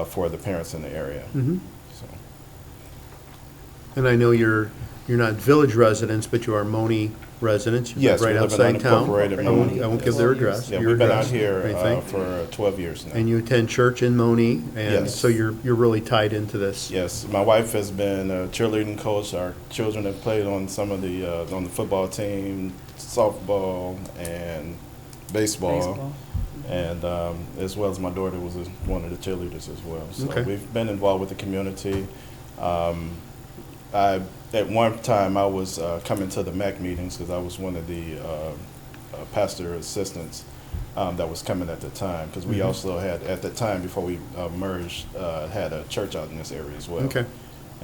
for the parents in the area. Mhm. So. And I know you're not village residents, but you are Monee residents. You live Yes, right we live in outside town. unincorporated I Monee. won't give their address. Yeah, your we've been address, out here anything. for 12 years now. And you attend church in Monee, and Yes. so you're really tied into this. Yes, my wife has been a cheerleading coach. Our children have played on some of the on the football team, softball, and baseball. And as well as my daughter was one of the cheerleaders as well. So Okay. we've been involved with the community. At one time, I was coming to the MAC meetings because I was one of the pastor assistants that was coming at the time. Because we also had, at the time, before we merged, had a church out in this area as well. Okay.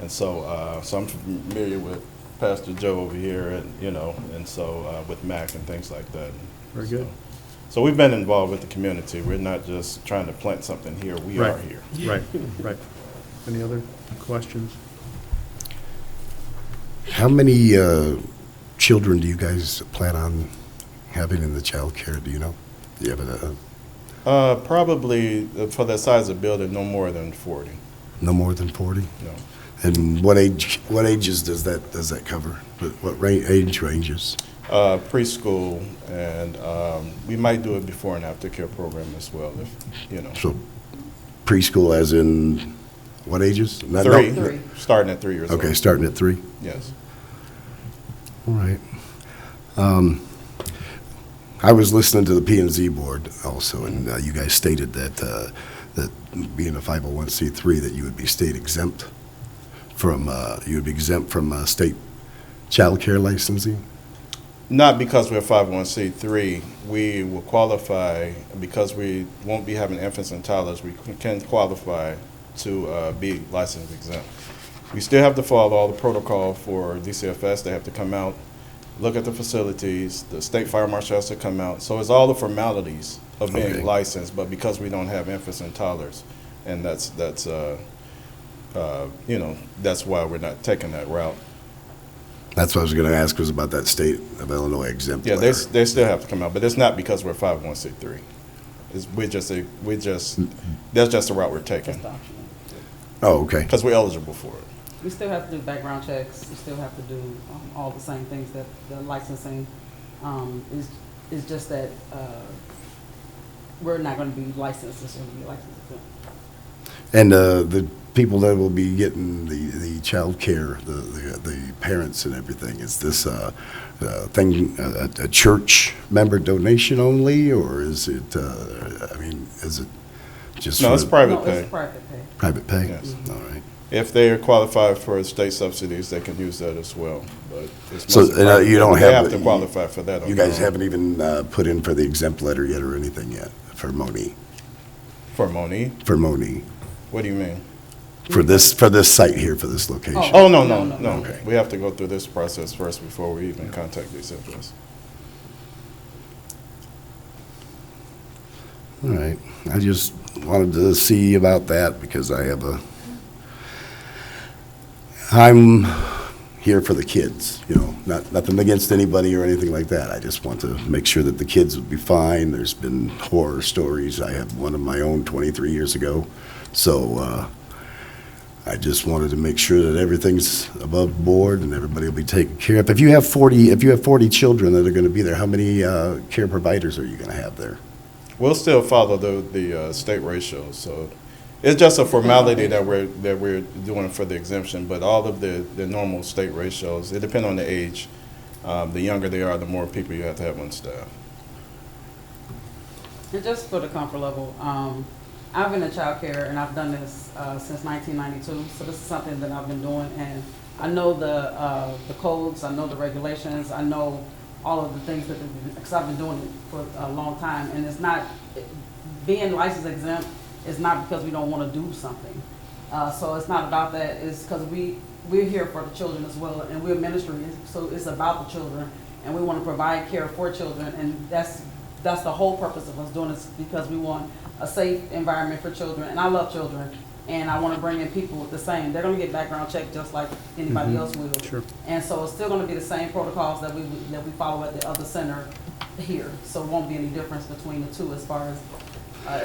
And so, so I'm familiar with Pastor Joe over here, and so with MAC and things like that. Very good. So we've been involved with the community. We're not just trying to plant something here. We Right. are here. Right, right. Any other questions? How many children do you guys plan on having in the child care? Do you know? Do you have Probably for that size of building, no more than 40. no more than 40? No. And what ages does that cover? What age ranges? Preschool, and we might do it before and after care program as well, if. So preschool as in what ages? Not- Three. no- Starting at 3 years old. Okay, starting at 3. Yes. All right. I was listening to the P&Z board also, and you guys stated that that being a 501c3, that you would be state exempt from, you'd be exempt from state child care licensing? Not because we're 501c3. We will qualify, because we won't be having infants and toddlers, we can qualify to be license exempt. We still have to follow all the protocol for DCFS. They have to come out, look at the facilities, the state fire marshal has to come out. So it's all the formalities of being Okay. licensed, but because we don't have infants and toddlers, and that's you know, that's why we're not taking that route. That's what I was going to ask, was about that state of Illinois exempt Yeah, letter. they still have to come out, but it's not because we're 501c3. That's just the route we're taking, Oh, okay. because we're eligible for it. We still have to do background checks, we still have to do all the same things that the licensing, is just that, we're not gonna be licensed, it's gonna be licensed. And the people that will be getting the child care, the parents and everything, is this thing a church member donation only, or is it, I mean, is it just? No, it's for private No, pay. it's private pay. Private pay? Yes. All right. If they are qualified for state subsidies, they can use that as well, but it's So mostly private you pay. don't They have. have to qualify for that. You guys haven't even put in for the exempt letter yet or anything yet for Monee? For Monee? For Monee? What do you mean? For this site here, for this location? Oh, no. Okay. We have to go through this process first before we even contact DCFS. All right. I just wanted to see about that because I'm here for the kids, you know, nothing against anybody or anything like that. I just want to make sure that the kids will be fine. There's been horror stories. I had one of my own 23 years ago. So I just wanted to make sure that everything's above board and everybody will be taken care of. If you have 40 children that are going to be there, how many care providers are you going to have there? We'll still follow the state ratios, so it's just a formality that we're doing for the exemption, but all of the normal state ratios, it depends on the age. The younger they are, the more people you have to have on staff. And just for the comfort level, I've been in childcare and I've done this since 1992, so this is something that I've been doing, and I know the codes, I know the regulations, I know all of the things that, because I've been doing it for a long time, and it's not, being license exempt is not because we don't want to do something. So it's not about that, it's because we're here for the children as well, and we're ministry, so it's about the children, and we want to provide care for children, and that's the whole purpose of us doing this, because we want a safe environment for children, and I love children, and I want to bring in people the same. They're going to get background checked just like anybody else will. Sure. And so it's still going to be the same protocols that we follow at the other center here. So it won't be any difference between the two as far as,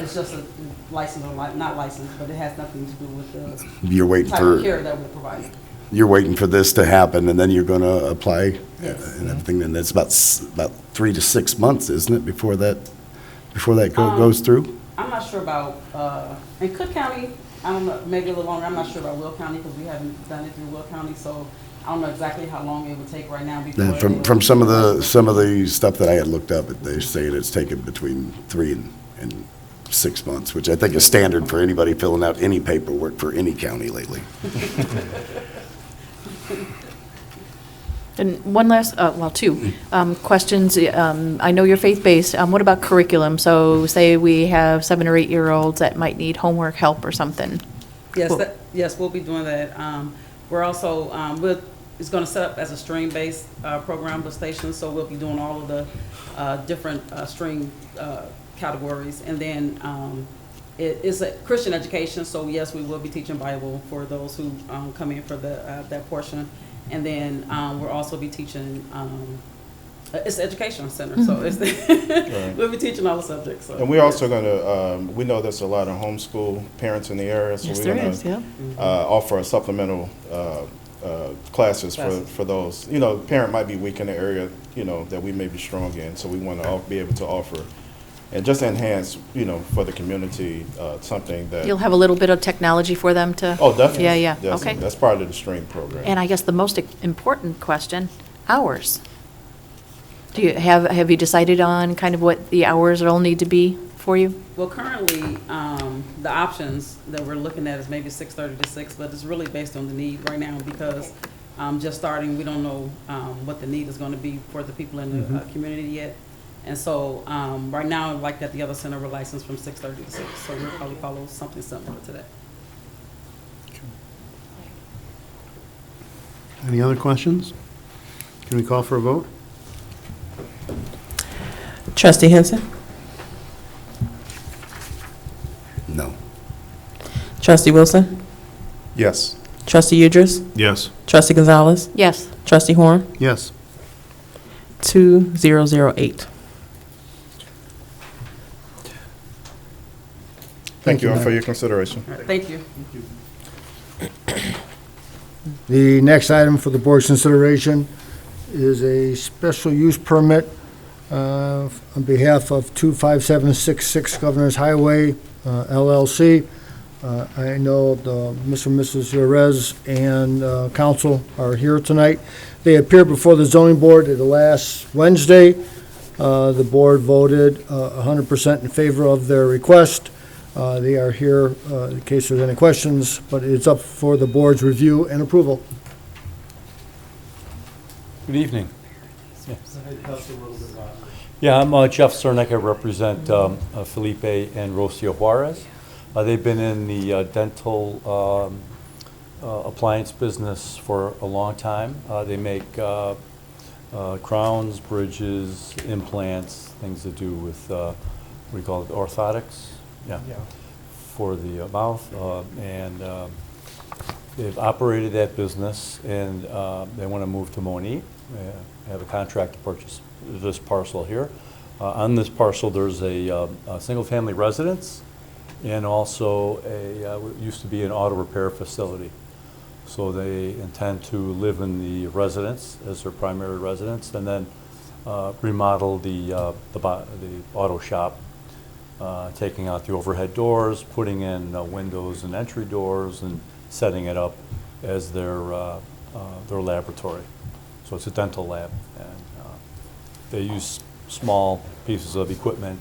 it's just a license or not licensed, but it has nothing to do with the You're waiting type for. of care that we're providing. You're waiting for this to happen, and then you're going to apply Yes. and everything, and it's about 3 to 6 months, isn't it, before that goes through? I'm not sure about, in Cook County, I don't know, maybe a little longer. I'm not sure about Will County because we haven't done it through Will County, so I don't know exactly how long it would take right now before. From some of the stuff that I had looked up, they're saying it's taken between 3 and 6 months, which I think is standard for anybody filling out any paperwork for any county lately. And one last, two questions. I know you're faith-based. What about curriculum? So say we have 7 or 8-year-olds that might need homework help or something. Yes, we'll be doing that. We're also, it's going to set up as a stream-based program with stations, so we'll be doing all of the different stream categories. And then it is a Christian education, so yes, we will be teaching Bible for those who come in for that portion. And then we'll also be teaching, it's an educational center, so it's we'll be teaching all the subjects. So. And we're also going to, we know there's a lot of homeschool parents in the area, so Yes, we're there going is, to yeah. offer supplemental classes for those. You know, parent might be weak in the area, you know, that we may be strong in, so we want to be able to offer and just enhance, you know, for the community, something that. You'll have a little bit of technology for them to. Oh, definitely. Yeah, Definitely. okay. That's part of the stream program. And I guess the most important question, hours. Do you have you decided on kind of what the hours will need to be for you? Well, currently, the options that we're looking at is maybe 6:30 to 6, but it's really based on the need right now because just starting, we don't know what the need is going to be for the people in the community yet. And so right now, like at the other center, we're licensed from 6:30 to 6, so we'll probably follow something similar to that. Any other questions? Can we call for a vote? Trustee Henson. No. Trustee Wilson. Yes. Trustee Udris. Yes. Trustee Gonzalez. Yes. Trustee Horn. Yes. 2008. Thank you all for your consideration. All right, thank you. The next item for the board's consideration is a special use permit on behalf of 25766 Governor's Highway LLC. I know Mr. and Mrs. Jerez and council are here tonight. They appeared before the zoning board at the last Wednesday. The board voted 100% in favor of their request. They are here in case there's any questions, but it's up for the board's review and approval. Good evening. Yeah, I'm Jeff Cernak. I represent Felipe and Rocio Juarez. They've been in the dental appliance business for a long time. They make crowns, bridges, implants, things to do with, what do you call it, orthotics? Yeah. For the mouth. And they've operated that business, and they want to move to Monee. They have a contract to purchase this parcel here. On this parcel, there's a single-family residence and also what used to be an auto repair facility. So they intend to live in the residence as their primary residence, and then remodel the auto shop, taking out the overhead doors, putting in windows and entry doors, and setting it up as their laboratory. So it's a dental lab, and they use small pieces of equipment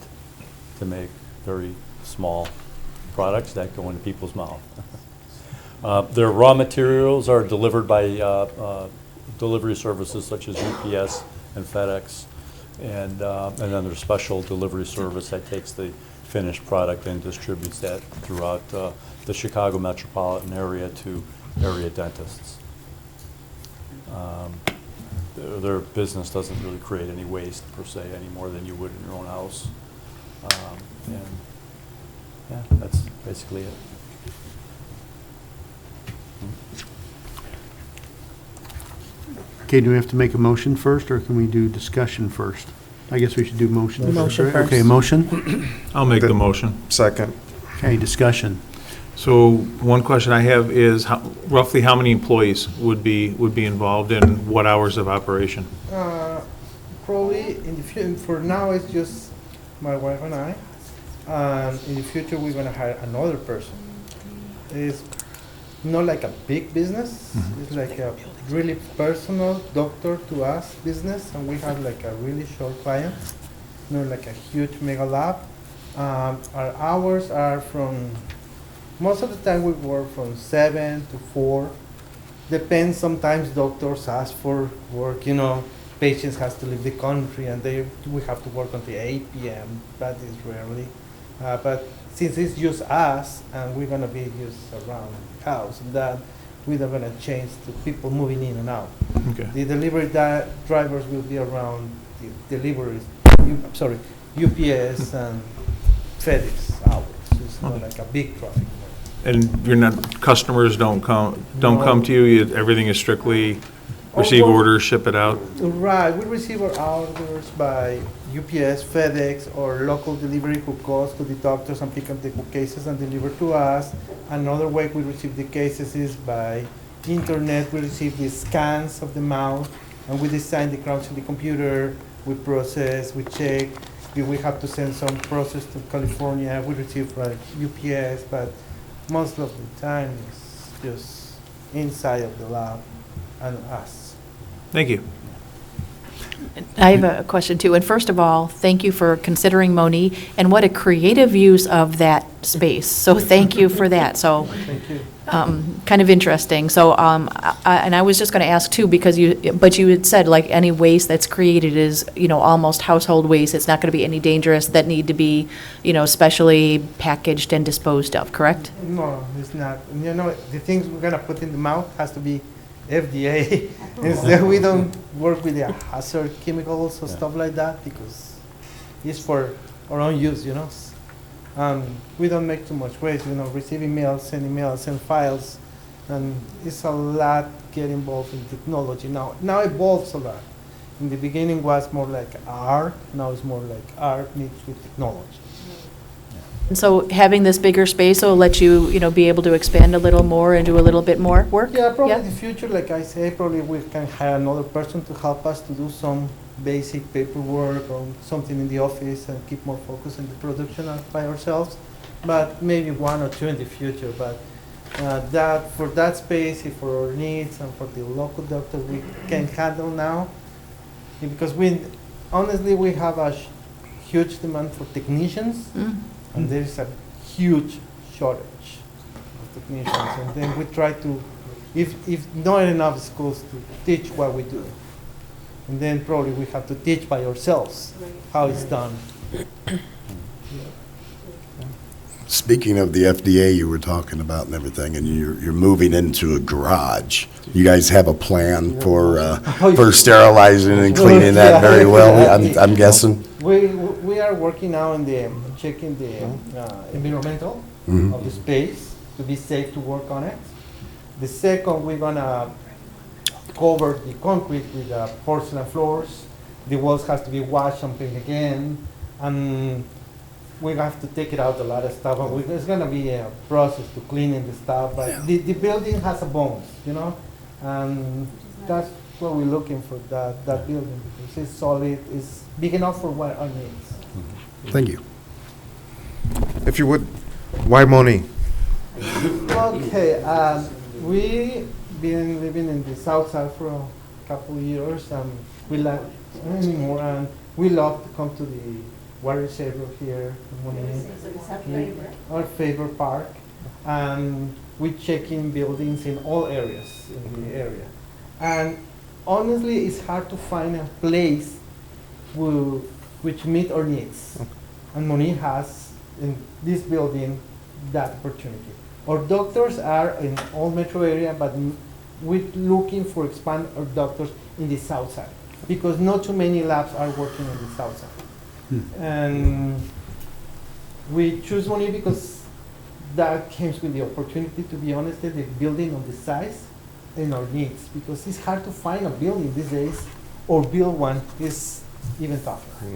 to make very small products that go into people's mouth. Their raw materials are delivered by delivery services such as UPS and FedEx, and then there's special delivery service that takes the finished product and distributes that throughout the Chicago metropolitan area to area dentists. Their business doesn't really create any waste per se any more than you would in your own house. And yeah, that's basically it. Okay, do we have to make a motion first, or can we do discussion first? I guess we should do motion. Motion right? first. Okay, motion. I'll make the motion. Second. Okay, discussion. So one question I have is roughly how many employees would be involved in what hours of operation? Probably in the future, for now it's just my wife and I. In the future we're gonna hire another person. It's not like a big business. It's like a really personal doctor to us business, and we have like a really short client, not like a huge mega lab. Our hours are from, most of the time we work from 7 to 4. Depends, sometimes doctors ask for work, patients has to leave the country and we have to work until 8 p.m. That is rarely. But since it's just us and we're gonna be just around the house, that we're not gonna change to people moving in and out. Okay. The delivery drivers will be around the deliveries, UPS and FedEx hours. It's not like a big traffic. And you're not, customers don't come to you, everything is strictly receive orders, ship it out? Right, we receive our orders by UPS, FedEx, or local delivery who goes to the doctors and pick up the cases and deliver to us. Another way we receive the cases is by internet. We receive the scans of the mouth, and we design the crowns in the computer. We process, we check. If we have to send some process to California, we receive like UPS, but most of the time it's just inside of the lab and us. Thank you. I have a question too. And first of all, thank you for considering Monee, and what a creative use of that space. So thank you for that. So, kind of interesting. So, and I was just going to ask too, because you had said like any waste that's created is, almost household waste. It's not going to be any dangerous that need to be, specially packaged and disposed of, correct? No, it's not. The things we're gonna put in the mouth has to be FDA. Instead, we don't work with the hazard chemicals or stuff like that because it's for our own use, we don't make too much waste, receiving mail, sending mail, send files, and it's a lot get involved in technology now. Now it evolves a lot. In the beginning was more like art, now it's more like art mixed with technology. And so having this bigger space will let you, be able to expand a little more and do a little bit more work? Yeah, probably in the future, like I say, probably we can hire another person to help us to do some basic paperwork or something in the office and keep more focus on the production by ourselves. But maybe one or two in the future. But that for that space, for our needs and for the local doctor, we can handle now. Because honestly, we have a huge demand for technicians. And there is a huge shortage of technicians. And then we try to, if not enough schools to teach what we do. And then probably we have to teach by ourselves how it's done. Speaking of the FDA you were talking about and everything, and you're moving into a garage, you guys have a plan for sterilizing and cleaning that very well, I'm guessing? We are working now on checking the environmental of the space to be safe to work on it. The second, we're gonna cover the concrete with porcelain floors. The walls has to be washed and painted again, and we have to take it out a lot of stuff. And it's gonna be a process to cleaning the stuff. But the building has a bones, and that's what we're looking for, that building, because it's solid, it's big enough for what our needs. Thank you. If you would, why Monee? Okay, we been living in the south side for a couple of years, and we like anymore, and we love to come to the water saver here in our favorite park, and we check in buildings in all areas in the area, and honestly, it's hard to find a place which meet our needs, and Monee has in this building that opportunity. Our doctors are in all metro area, but we're looking for expand our doctors in the south side because not too many labs are working in the south side. And we choose Monee because that comes with the opportunity, to be honest, the building on the size and our needs, because it's hard to find a building these days, or build one is even tougher.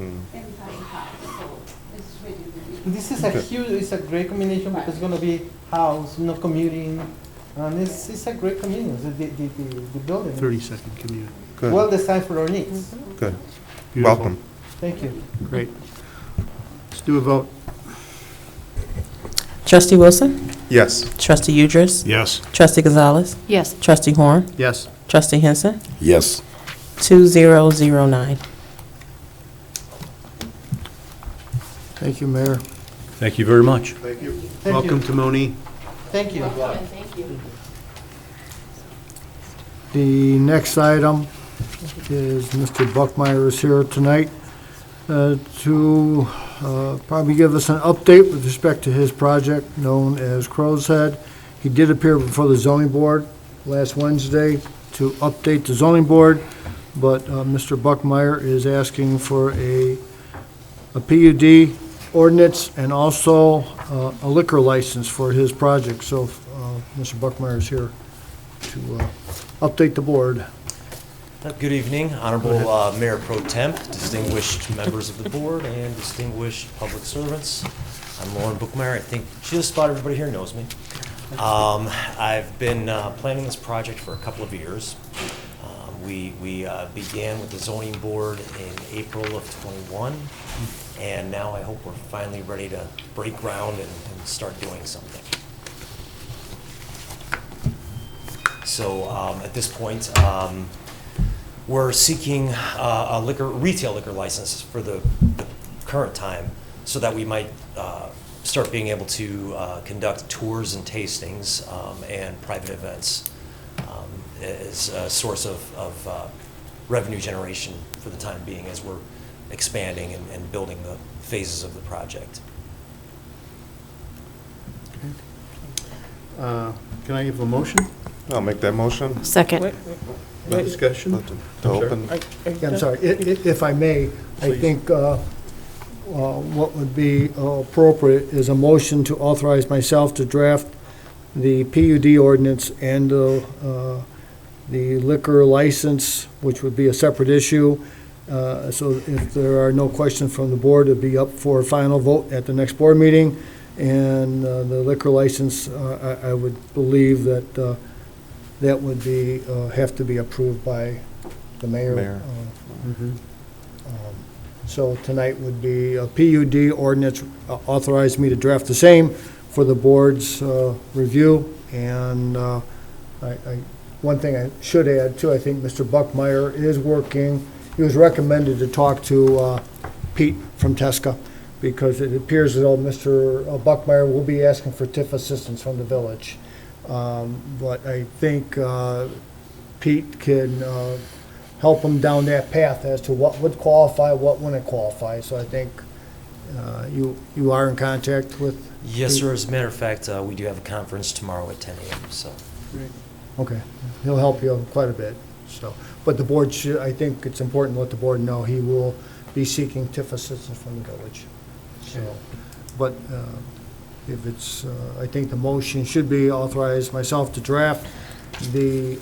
This is it's a great combination because it's going to be house, not commuting, and it's a great combination. The building. 30-second commute. Good. Well designed for our needs. Good. Beautiful. Welcome. Thank you. Great. Let's do a vote. Trustee Wilson? Yes. Trustee Udris? Yes. Trustee Gonzalez? Yes. Trustee Horn? Yes. Trustee Henson? Yes. 2009. Thank you, Mayor. Thank you very much. Thank you. Thank Welcome you. to Monee. Thank you. The next item is Mr. Buckmeyer is here tonight to probably give us an update with respect to his project known as Crow's Head. He did appear before the zoning board last Wednesday to update the zoning board, but Mr. Buckmeyer is asking for a PUD ordinance and also a liquor license for his project. So Mr. Buckmeyer is here to update the board. Good evening, Honorable Mayor Pro Temp, distinguished members of the board, and distinguished public servants. I'm Lauren Buckmeyer. I think just about everybody here knows me. I've been planning this project for a couple of years. We began with the zoning board in April of '21, and now I hope we're finally ready to break ground and start doing something. So at this point, we're seeking a retail liquor license for the current time, so that we might start being able to conduct tours and tastings and private events as a source of revenue generation for the time being, as we're expanding and building the phases of the project. Can I have a motion? I'll make that motion. Second. Discussion? To open. I'm sorry, if I may, I think what would be appropriate is a motion to authorize myself to draft the PUD ordinance and the liquor license, which would be a separate issue. So if there are no questions from the board, it'd be up for a final vote at the next board meeting. And the liquor license, I would believe that that would be, have to be approved by the mayor. So tonight would be a PUD ordinance, authorize me to draft the same for the board's review. And one thing I should add too, I think Mr. Buckmeyer is working, he was recommended to talk to Pete from Tesca, because it appears as though Mr. Buckmeyer will be asking for TIF assistance from the village. But I think Pete can help him down that path as to what would qualify, what wouldn't qualify. So I think you are in contact with Yes, Pete? sir. As a matter of fact, we do have a conference tomorrow at 10 a.m., so. Okay, he'll help you quite a bit, so. But the board should, I think it's important to let the board know he will be seeking TIF assistance from the village. So, but if it's, I think the motion should be authorize myself to draft the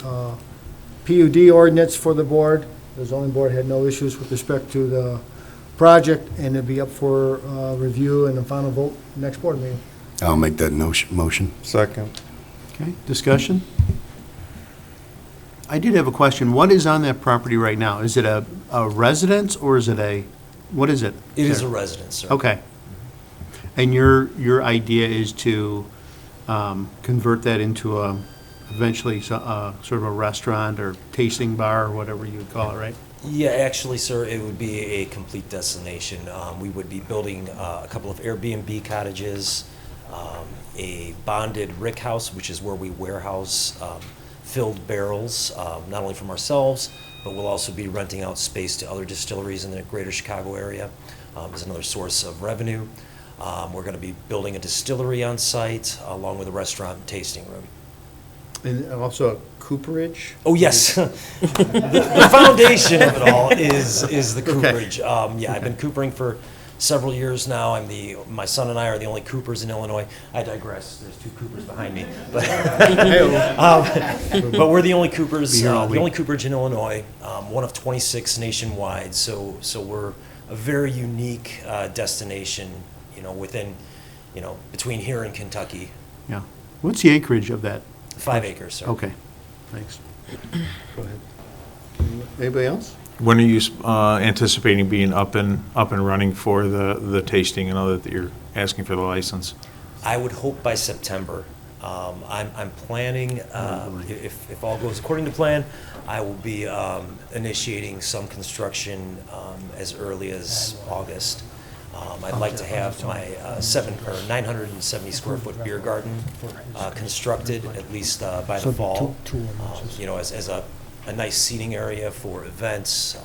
PUD ordinance for the board. The zoning board had no issues with respect to the project, and it'd be up for review and a final vote next board meeting. I'll make that motion. Second. Okay, discussion? I did have a question. What is on that property right now? Is it a residence, or is it what is it? It is a residence, sir. Okay. And your idea is to convert that into eventually sort of a restaurant or tasting bar, or whatever you would call it, right? Yeah, actually, sir, it would be a complete destination. We would be building a couple of Airbnb cottages, a bonded rick house, which is where we warehouse filled barrels, not only from ourselves, but we'll also be renting out space to other distilleries in the greater Chicago area as another source of revenue. We're going to be building a distillery on site, along with a restaurant and tasting room. And also a cooperage? Oh, yes. The foundation of it all is the cooperage. Yeah, I've been coopering for several years now. My son and I are the only coopers in Illinois. I digress. There's two coopers behind me. But we're the only coopers, the only cooperage in Illinois, one of 26 nationwide. So we're a very unique destination, between here and Kentucky. Yeah. What's the acreage of that? 5 acres, sir. Okay, thanks. Go ahead. Anybody else? When are you anticipating being up and running for the tasting and other that you're asking for the license? I would hope by September. I'm planning, if all goes according to plan, I will be initiating some construction as early as August. I'd like to have my 970 square foot beer garden constructed at least by the fall. As a nice seating area for events,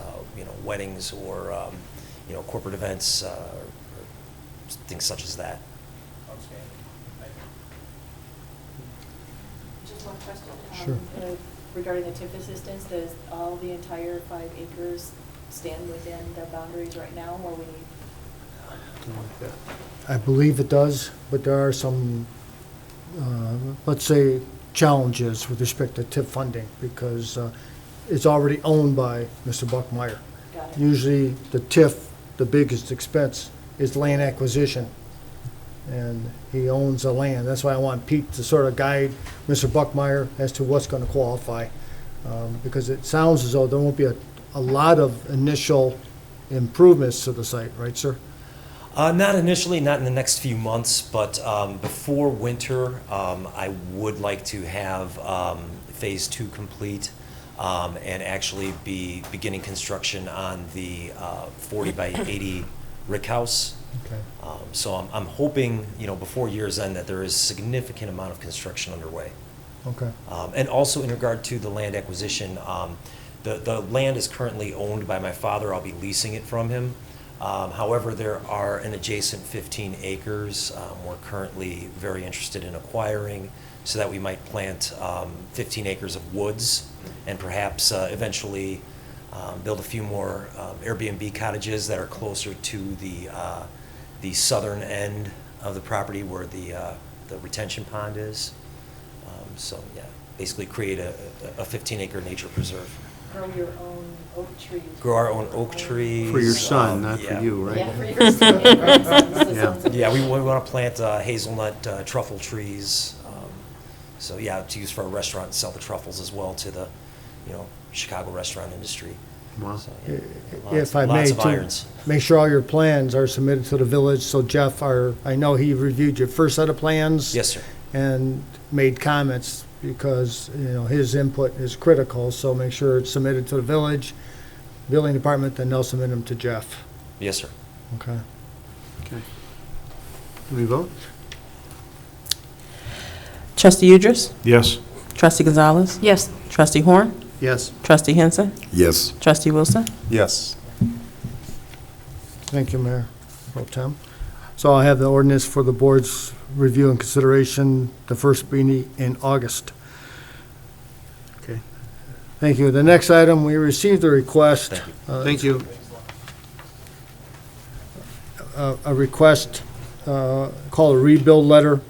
weddings or corporate events, or things such as that. Just one question. Sure. Regarding the TIF assistance, does all the entire 5 acres stand within the boundaries right now, or we need? I believe it does, but there are some, let's say, challenges with respect to TIF funding, because it's already owned by Mr. Buckmeyer. Got it. Usually, the TIF, the biggest expense, is land acquisition, and he owns the land. That's why I want Pete to sort of guide Mr. Buckmeyer as to what's going to qualify, because it sounds as though there won't be a lot of initial improvements to the site, right, sir? Not initially, not in the next few months, but before winter, I would like to have phase 2 complete. and actually be beginning construction on the 40 by 80 rick house. Okay. So I'm hoping, before year's end, that there is significant amount of construction underway. Okay. And also in regard to the land acquisition, the land is currently owned by my father. I'll be leasing it from him. However, there are an adjacent 15 acres we're currently very interested in acquiring, so that we might plant 15 acres of woods and perhaps eventually build a few more Airbnb cottages that are closer to the southern end of the property where the retention pond is. So yeah, basically create a 15-acre nature preserve. Grow your own oak trees. Grow our own oak trees. For your son, not yeah. for you, right? Yeah, for your son. Yeah. Yeah. Yeah, we want to plant hazelnut truffle trees. So yeah, to use for a restaurant and sell the truffles as well to the, Chicago restaurant industry. Wow. So, yeah, If I may, lots of to irons. make sure all your plans are submitted to the village, so Jeff, I know he reviewed your first set of plans. Yes, sir. And made comments, because, his input is critical, so make sure it's submitted to the village, building department, then they'll submit them to Jeff. Yes, sir. Okay. Okay. Can we vote? Trustee Udris? Yes. Trustee Gonzalez? Yes. Trustee Horn? Yes. Trustee Henson? Yes. Trustee Wilson? Yes. Thank you, Mayor Pro Tem. So I'll have the ordinance for the board's review and consideration, the first meeting in August. Okay. Thank you. The next item, we received a request. Thank you. A request called a rebuild letter.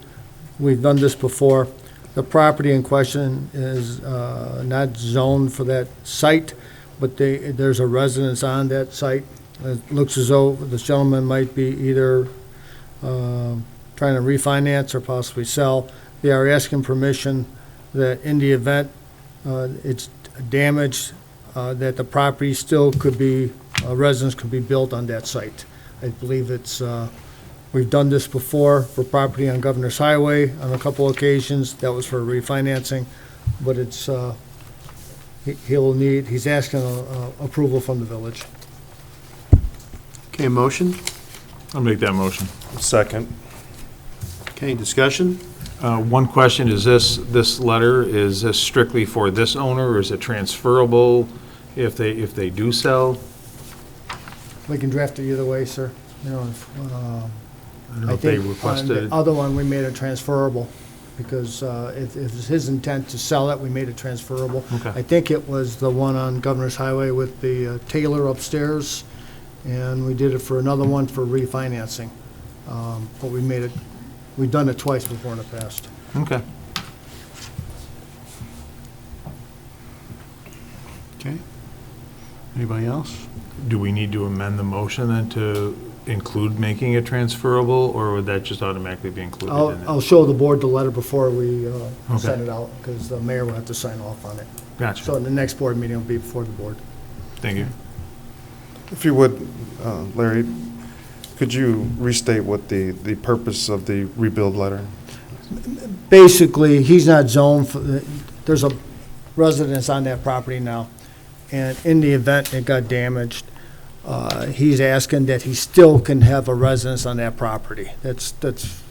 We've done this before. The property in question is not zoned for that site, but there's a residence on that site. It looks as though this gentleman might be either trying to refinance or possibly sell. They are asking permission that in the event it's damaged, that the property still could be, a residence could be built on that site. I believe it's, we've done this before for property on Governor's Highway on a couple occasions. That was for refinancing, but it's, he's asking approval from the village. Okay, motion? I'll make that motion. Second. Okay, discussion? One question, is this letter, is this strictly for this owner, or is it transferable if they do sell? We can draft it either way, sir. I don't know if they think on requested. the other one, we made it transferable, because if it's his intent to sell it, we made it transferable. Okay. I think it was the one on Governor's Highway with the Taylor upstairs, and we did it for another one for refinancing. But we've done it twice before in the past. Okay. Okay. Anybody else? Do we need to amend the motion then to include making it transferable, or would that just automatically be included in it? I'll show the board the letter before we Okay. send it out, because the mayor will have to sign off on it. Gotcha. So the next board meeting will be before the board. Thank you. If you would, Larry, could you restate what the purpose of the rebuild letter? Basically, he's not zoned for, there's a residence on that property now, and in the event it got damaged, he's asking that he still can have a residence on that property. That's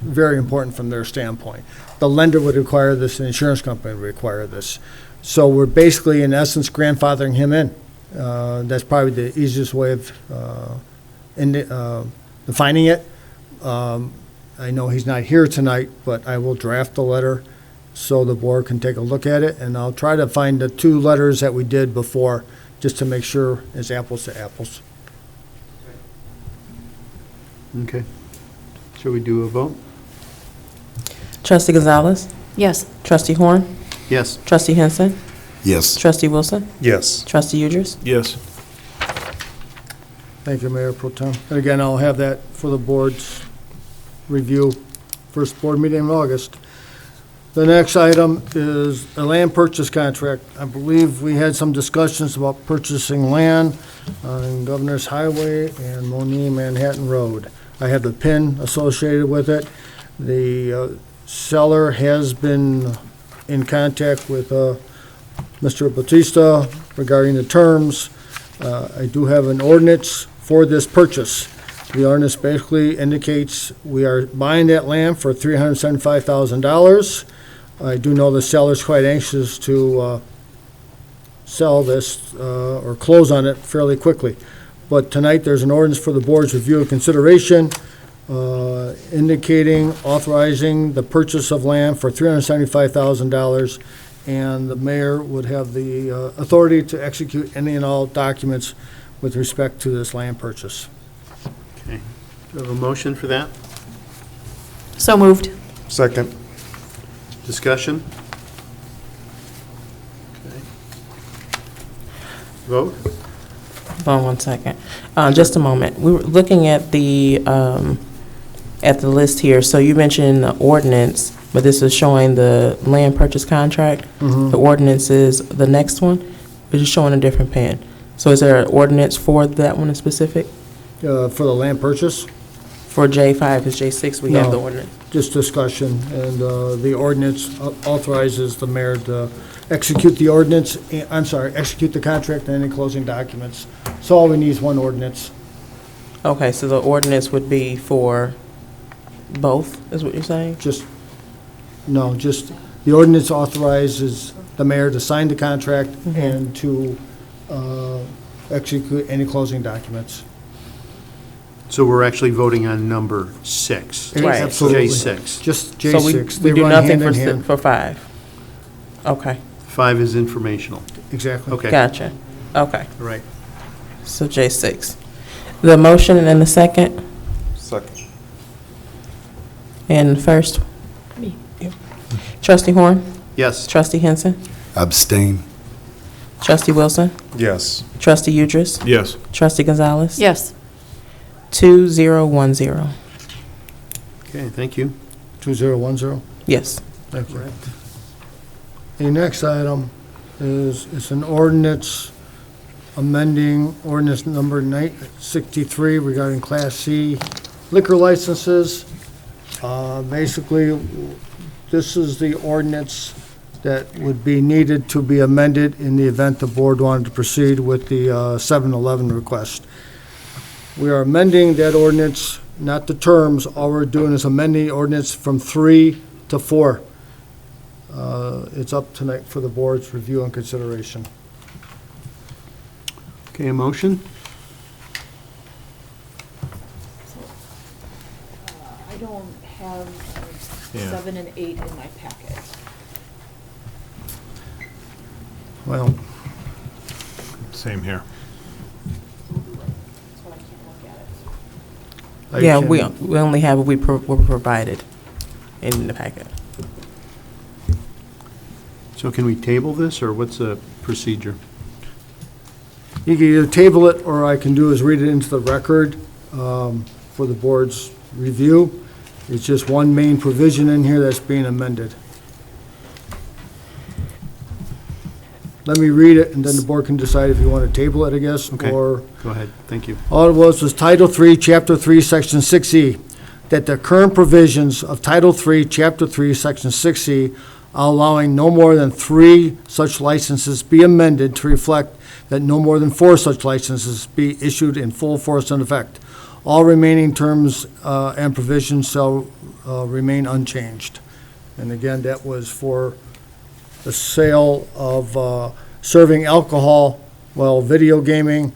very important from their standpoint. The lender would require this, the insurance company would require this. So we're basically, in essence, grandfathering him in. That's probably the easiest way of defining it. I know he's not here tonight, but I will draft the letter so the board can take a look at it, and I'll try to find the two letters that we did before, just to make sure it's apples to apples. Okay. Shall we do a vote? Trustee Gonzalez? Yes. Trustee Horn? Yes. Trustee Henson? Yes. Trustee Wilson? Yes. Trustee Udris? Yes. Thank you, Mayor Pro Tem. And again, I'll have that for the board's review, first board meeting in August. The next item is a land purchase contract. I believe we had some discussions about purchasing land on Governor's Highway and Monee Manhattan Road. I have the PIN associated with it. The seller has been in contact with Mr. Batista regarding the terms. I do have an ordinance for this purchase. The ordinance basically indicates we are buying that land for $375,000. I do know the seller's quite anxious to sell this or close on it fairly quickly. But tonight, there's an ordinance for the board's review and consideration indicating, authorizing the purchase of land for $375,000, and the mayor would have the authority to execute any and all documents with respect to this land purchase. Okay. Do you have a motion for that? So moved. Second. Discussion? Okay. Vote? Hold on one second. Just a moment. We were looking at the list here. So you mentioned the ordinance, but this is showing the land purchase contract. Mhm. The ordinance is the next one. It's just showing a different pen. So is there an ordinance for that one in specific? For the land purchase? For J5, because J6, we have the No. ordinance. Just discussion, and the ordinance authorizes the mayor to execute the ordinance, execute the contract and any closing documents. So all we need is one ordinance. Okay, so the ordinance would be for both, is what you're saying? Just the ordinance authorizes the mayor to sign the contract and to execute any closing documents. So we're actually voting on number 6. Right. Absolutely. J6. Just So J6. we They do run nothing hand in hand. for 5? Okay, 5 is informational. Exactly. Okay. gotcha. Okay, All right. so J6. The motion and the second, Second. and first? Me. Trustee Horn? Yes. Trustee Henson? Abstain. Trustee Wilson? Yes. Trustee Udris? Yes. Trustee Gonzalez? Yes. 2010. Okay, thank you. 2010? Yes. Thank you. The next item is, it's an ordinance amending ordinance number 63 regarding Class C liquor licenses. Basically, this is the ordinance that would be needed to be amended in the event the board wanted to proceed with the 7-Eleven request. We are amending that ordinance, not the terms. All we're doing is amending the ordinance from 3 to 4. It's up tonight for the board's review and consideration. Okay, a motion? I don't have Yeah. 7 and 8 in my packet. Well, Same here. So I can't look at it. I Yeah, can- we only have what were provided in the packet. So can we table this, or what's the procedure? You can either table it, or I can do is read it into the record for the board's review. It's just one main provision in here that's being amended. Let me read it, and then the board can decide if you want to table it, I guess, Okay. or... Go ahead, thank you. All it was Title III, Chapter 3, Section 6E, that the current provisions of Title III, Chapter 3, Section 6E, allowing no more than 3 such licenses be amended to reflect that no more than 4 such licenses be issued in full force and effect. All remaining terms and provisions shall remain unchanged. And again, that was for the sale of serving alcohol while video gaming,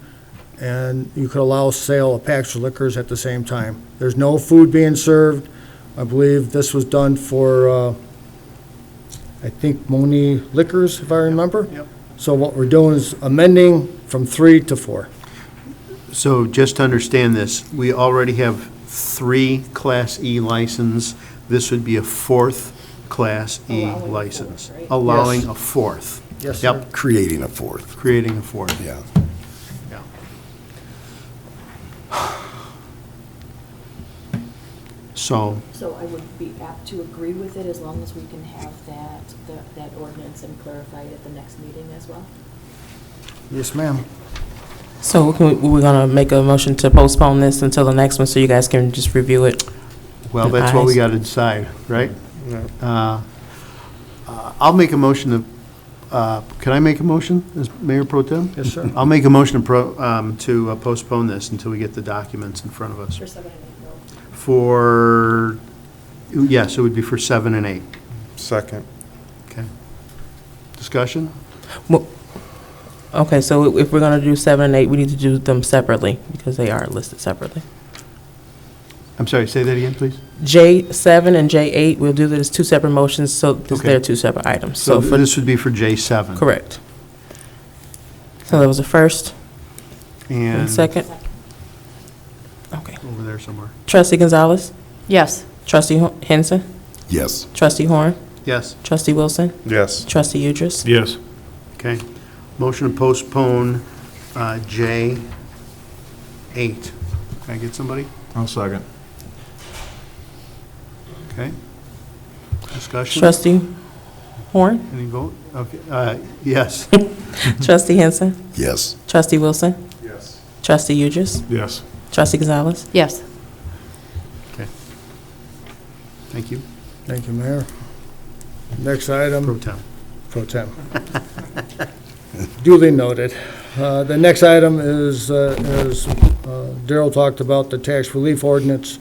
and you could allow sale of packaged liquors at the same time. There's no food being served. I believe this was done for, I think, Monee Liquors, if I remember. Yep. So what we're doing is amending from 3 to 4. So just to understand this, we already have 3 Class E license. This would be a 4th Class E Allowing a license. 4th, right? Allowing Yes. a 4th. Yes, sir. Yep, Creating a 4th. creating a 4th. Yeah. Yeah. So, So I would be apt to agree with it as long as we can have that ordinance and clarified at the next meeting as well. Yes, ma'am. So we're going to make a motion to postpone this until the next one, so you guys can just review it. well, that's what we Ayes. got to decide, right? I'll make a motion to Can I make a motion as Mayor Pro Tem? Yes, sir. I'll make a motion to postpone this until we get the documents in front of us. For 7 and 8, no. For, yes, it would be for 7 and 8. Second. Okay. Discussion? Well, okay, so if we're gonna do 7 and 8, we need to do them separately because they are listed separately. I'm sorry, say that again, please? J7 and J8, we'll do this 2 separate motions, so Okay. they're 2 separate items. So for this would be for J7. Correct. So there was a first and And second. Okay. over there somewhere. Trustee Gonzalez? Yes. Trustee Henson? Yes. Trustee Horn? Yes. Trustee Wilson? Yes. Trustee Udris? Yes. Okay. Motion to postpone J8. Can I get somebody? I'll second. Okay. Discussion? Trustee Horn? Any vote? Okay, yes. Trustee Henson? Yes. Trustee Wilson? Yes. Trustee Udris? Yes. Trustee Gonzalez? Yes. Okay. Thank you. Thank you, Mayor. Next item. Pro Tem. Pro Tem. Duly noted. The next item is, as Darrell talked about, the tax relief ordinance.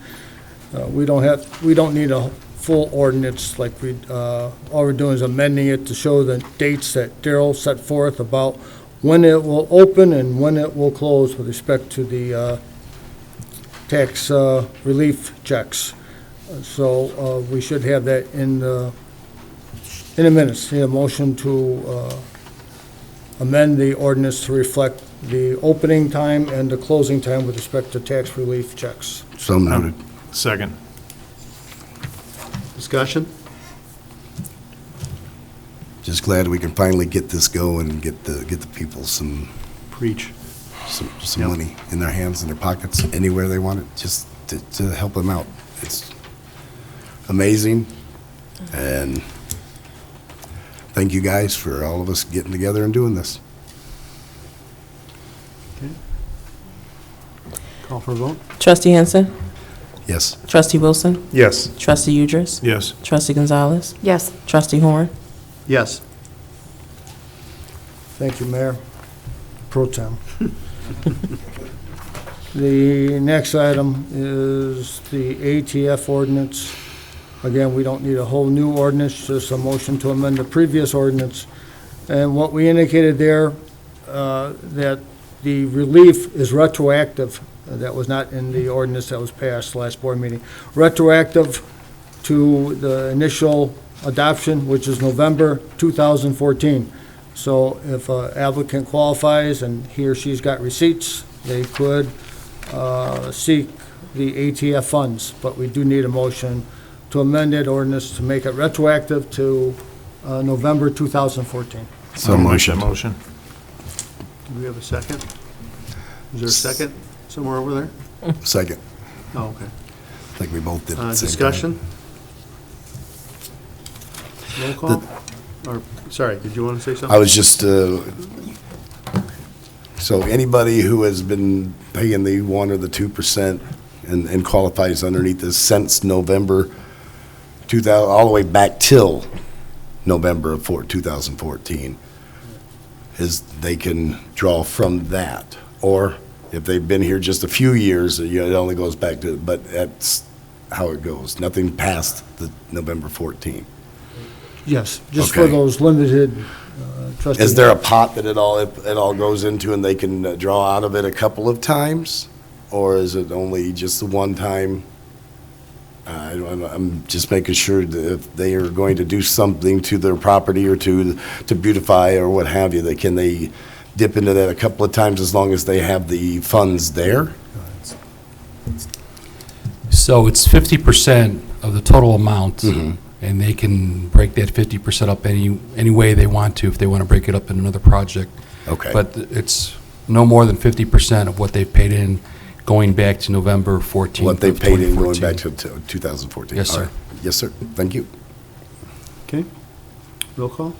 We don't need a full ordinance like all we're doing is amending it to show the dates that Darrell set forth about when it will open and when it will close with respect to the tax relief checks. So we should have that in the minutes. Need a motion to amend the ordinance to reflect the opening time and the closing time with respect to tax relief checks. So noted. Second. Discussion? Just glad we can finally get this going and get the people some Preach. Yep. Money in their hands, in their pockets, anywhere they want it, just to help them out. It's amazing, and thank you guys for all of us getting together and doing this. Okay. Call for a vote? Trustee Henson? Yes. Trustee Wilson? Yes. Trustee Udris? Yes. Trustee Gonzalez? Yes. Trustee Horn? Yes. Thank you, Mayor. Pro Tem. The next item is the ATF ordinance. Again, we don't need a whole new ordinance, just a motion to amend the previous ordinance. And what we indicated there, that the relief is retroactive. That was not in the ordinance that was passed last board meeting. Retroactive to the initial adoption, which is November 2014. So if an applicant qualifies and he or she's got receipts, they could seek the ATF funds. But we do need a motion to amend that ordinance to make it retroactive to November 2014. So motion. Motion. Do we have a second? Is there a second somewhere over there? Second. Oh, okay. I think we both did. At the same Discussion? Roll call? Or, sorry, did you want to say something? I was just, so anybody who has been paying the 1 or the 2% and qualifies underneath this since November 2000, all the way back till November of 2014, they can draw from that. Or if they've been here just a few years, it only goes back to, but that's how it goes. Nothing past the November 14. Yes, just for Okay. those limited trustees. Is there a pot that it all goes into and they can draw out of it a couple of times? Or is it only just the one time? I'm just making sure that if they are going to do something to their property or to beautify or what have you, can they dip into that a couple of times as long as they have the funds there? So it's 50% of the total amount, and they can break that 50% up any way they want to, if they want to break it up in another project. Okay. But it's no more than 50% of what they've paid in going back to November 14th. What they of paid in going 2014. back to 2014? Yes, All sir. right. Yes, sir. Thank you. Okay. Roll call?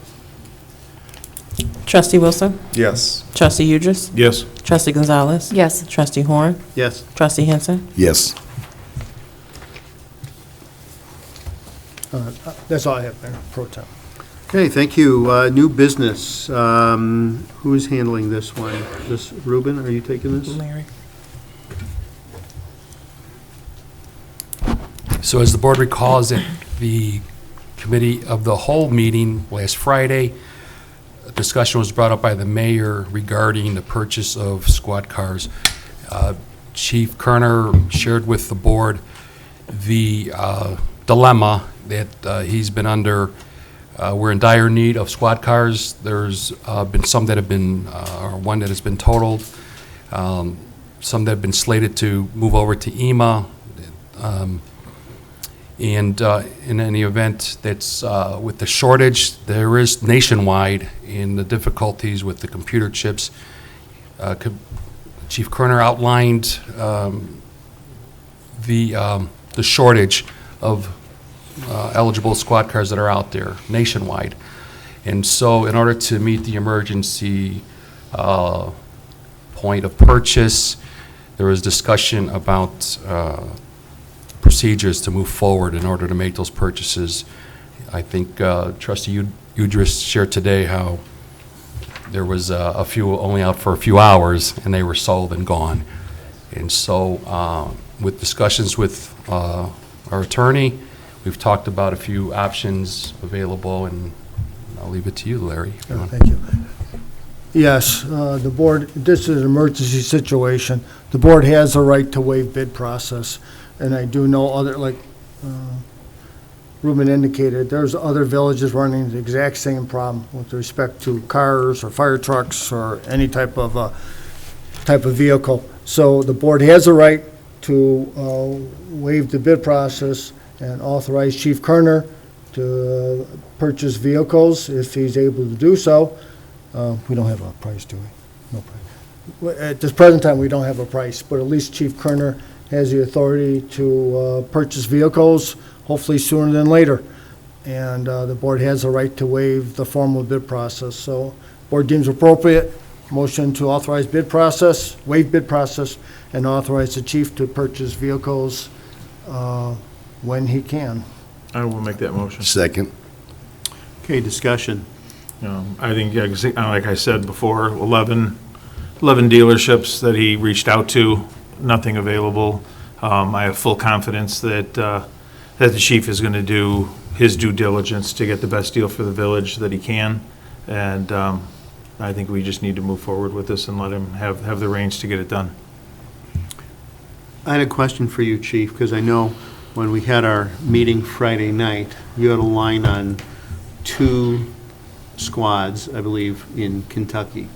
Trustee Wilson? Yes. Trustee Udris? Yes. Trustee Gonzalez? Yes. Trustee Horn? Yes. Trustee Henson? Yes. That's all I have, Mayor, Pro Tem. Okay, thank you. New business. Who's handling this one? This, Ruben, are you taking this? Larry? So as the board recalls, at the Committee of the Whole meeting last Friday, a discussion was brought up by the mayor regarding the purchase of squad cars. Chief Kerner shared with the board the dilemma that he's been under. We're in dire need of squad cars. There's been some that have been, or one that has been totaled, some that have been slated to move over to EMA. And in any event that's with the shortage, there is nationwide in the difficulties with the computer chips. Chief Kerner outlined the shortage of eligible squad cars that are out there nationwide. And so in order to meet the emergency point of purchase, there was discussion about procedures to move forward in order to make those purchases. I think Trustee Udris shared today how there was a few only out for a few hours and they were sold and gone. And so with discussions with our attorney, we've talked about a few options available, and I'll leave it to you, Larry. Thank you. Yes, the board, this is an emergency situation. The board has a right to waive bid process. And I do know other, like Ruben indicated, there's other villages running the exact same problem with respect to cars or fire trucks or any type of vehicle. So the board has a right to waive the bid process and authorize Chief Kerner to purchase vehicles if he's able to do so. We don't have a price, do we? No price. At this present time, we don't have a price, but at least Chief Kerner has the authority to purchase vehicles, hopefully sooner than later. And the board has a right to waive the formal bid process. So board deems appropriate, motion to authorize bid process, waive bid process, and authorize the chief to purchase vehicles when he can. I will make that motion. Second. Okay, discussion. I think, like I said before, 11 dealerships that he reached out to, nothing available. I have full confidence that the chief is going to do his due diligence to get the best deal for the village that he can. And I think we just need to move forward with this and let him have the reins to get it done. I had a question for you, Chief, because I know when we had our meeting Friday night, you had a line on 2 squads, I believe, in Kentucky.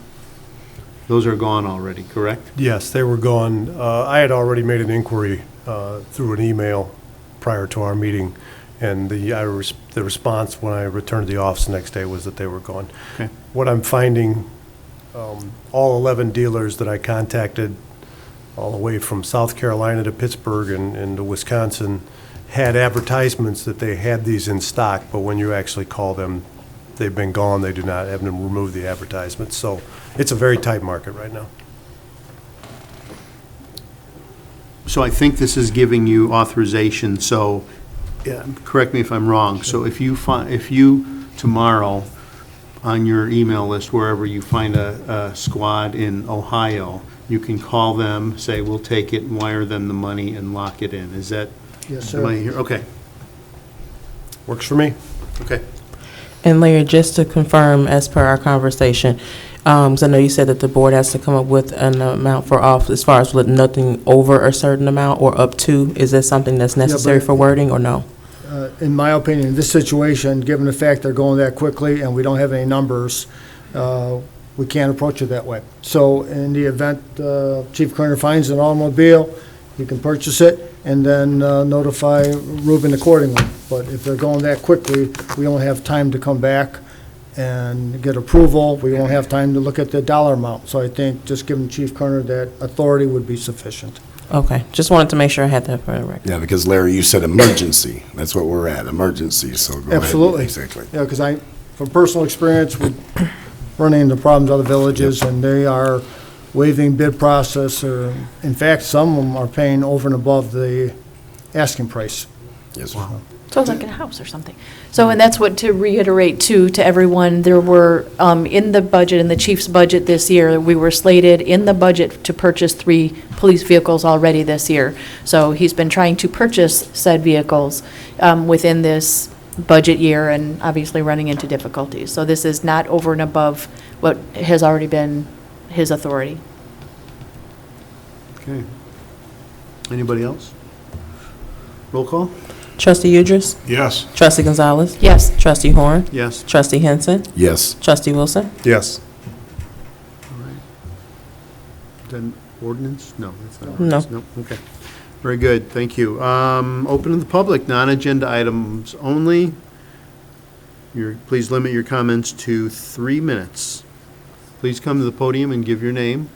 Those are gone already, correct? Yes, they were gone. I had already made an inquiry through an email prior to our meeting, and the response when I returned to the office the next day was that they were gone. Okay. What I'm finding, all 11 dealers that I contacted all the way from South Carolina to Pittsburgh and to Wisconsin had advertisements that they had these in stock, but when you actually call them, they've been gone. They do not have them remove the advertisements. So it's a very tight market right now. So I think this is giving you authorization, so, correct me if I'm wrong, so if you tomorrow, on your email list, wherever you find a squad in Ohio, you can call them, say, we'll take it, and wire them the money, and lock it in. Is that? Yes, sir. Am I here? Okay. Works for me. Okay. And Larry, just to confirm, as per our conversation, because I know you said that the board has to come up with an amount for off, as far as with nothing over a certain amount or up to, is that something that's necessary for wording or no? In my opinion, in this situation, given the fact they're going that quickly and we don't have any numbers, we can't approach it that way. So in the event Chief Kerner finds an automobile, he can purchase it and then notify Ruben accordingly. But if they're going that quickly, we don't have time to come back and get approval. We won't have time to look at the dollar amount. So I think just giving Chief Kerner that authority would be sufficient. Okay, just wanted to make sure I had that for the record. Yeah, because Larry, you said emergency. That's what we're at, emergency, so go ahead. Absolutely. Exactly. Yeah, because from personal experience, we running into problems with other villages, and they are waiving bid process, or in fact, some of them are paying over and above the asking price. Yes, sir. So it's like a house or something. So, and that's what, to reiterate too, to everyone, there were, in the budget, in the chief's budget this year, we were slated in the budget to purchase 3 police vehicles already this year. So he's been trying to purchase said vehicles within this budget year and obviously running into difficulties. So this is not over and above what has already been his authority. Okay. Anybody else? Roll call? Trustee Udris? Yes. Trustee Gonzalez? Yes. Trustee Horn? Yes. Trustee Henson? Yes. Trustee Wilson? Yes. All right. Then ordinance? No, that's not No. ordinance. No. Okay. Very good, thank you. Open to the public, non-agenda items only. Please limit your comments to 3 minutes. Please come to the podium and give your name.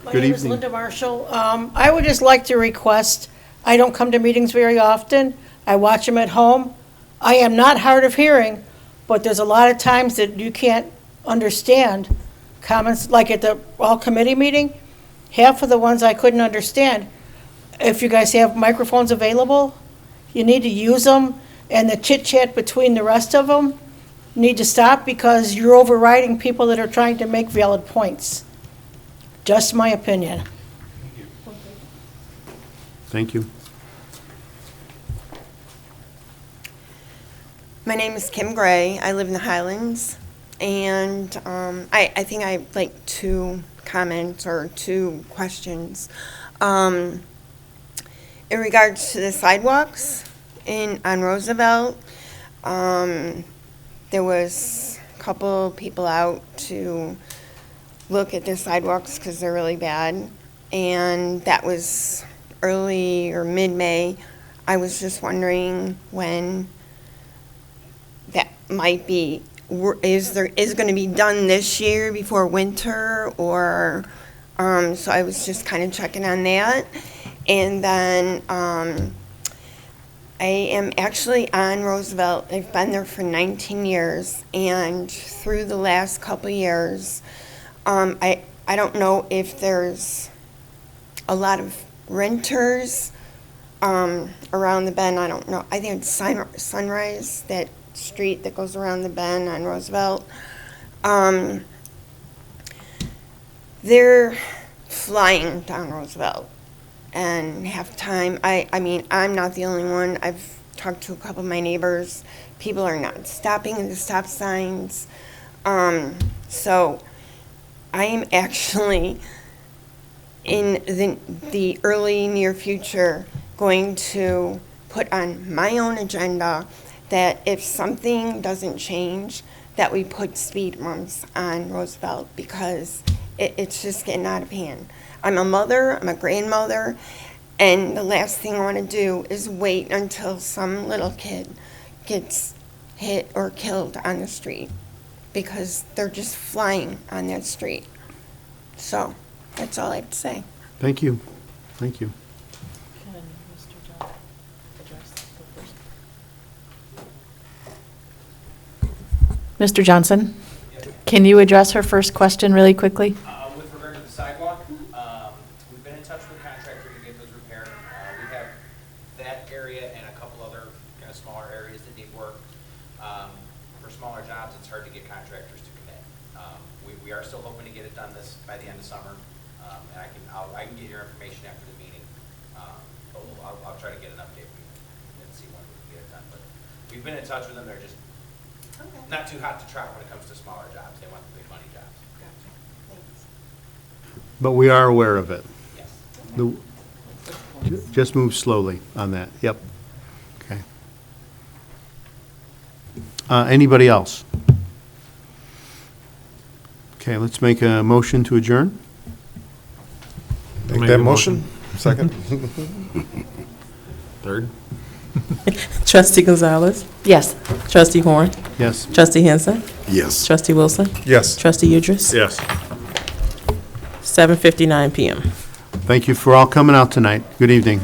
My Good name is evening. Linda Marshall. I would just like to request, I don't come to meetings very often. I watch them at home. I am not hard of hearing, but there's a lot of times that you can't understand comments, like at the all-committee meeting, half of the ones I couldn't understand. If you guys have microphones available, you need to use them, and the chit-chat between the rest of them need to stop because you're overriding people that are trying to make valid points. Just my opinion. Thank you. My name is Kim Gray. I live in the Highlands. And I think I have like 2 comments or 2 questions. In regards to the sidewalks on Roosevelt, there was a couple people out to look at the sidewalks because they're really bad. And that was early or mid-May. I was just wondering when that might be. Is going to be done this year before winter, or so I was just kind of checking on that. And then I am actually on Roosevelt. I've been there for 19 years, and through the last couple years, I don't know if there's a lot of renters around the bend. I don't know. I think it's Sunrise, that street that goes around the bend on Roosevelt. They're flying down Roosevelt, and half the time, I mean, I'm not the only one. I've talked to a couple of my neighbors. People are not stopping at the stop signs. So I am actually in the early near future going to put on my own agenda that if something doesn't change, that we put speed bumps on Roosevelt, because it's just getting out of hand. I'm a mother, I'm a grandmother, and the last thing I want to do is wait until some little kid gets hit or killed on the street, because they're just flying on that street. So that's all I have to say. Thank you. Thank you. Mr. Johnson, can you address her first question really quickly? With regard to the sidewalk, we've been in touch with the contractor to get those repaired. We have that area and a couple other kind of smaller areas that need work. For smaller jobs, it's hard to get contractors to commit. We are still hoping to get it done by the end of summer, and I can get your information after the meeting. But I'll try to get an update and see when we can get it done. But we've been in touch with them. They're just not too hot to trot when it comes to smaller jobs. They want the big money jobs. But we are aware of it. Yes. Just move slowly on that. Yep. Okay. Anybody else? Okay, let's make a motion to adjourn. Make that motion. Second. Third. Trustee Gonzalez? Yes. Trustee Horn? Yes. Trustee Henson? Yes. Trustee Wilson? Yes. Trustee Udris? Yes. 7:59 PM. Thank you for all coming out tonight. Good evening.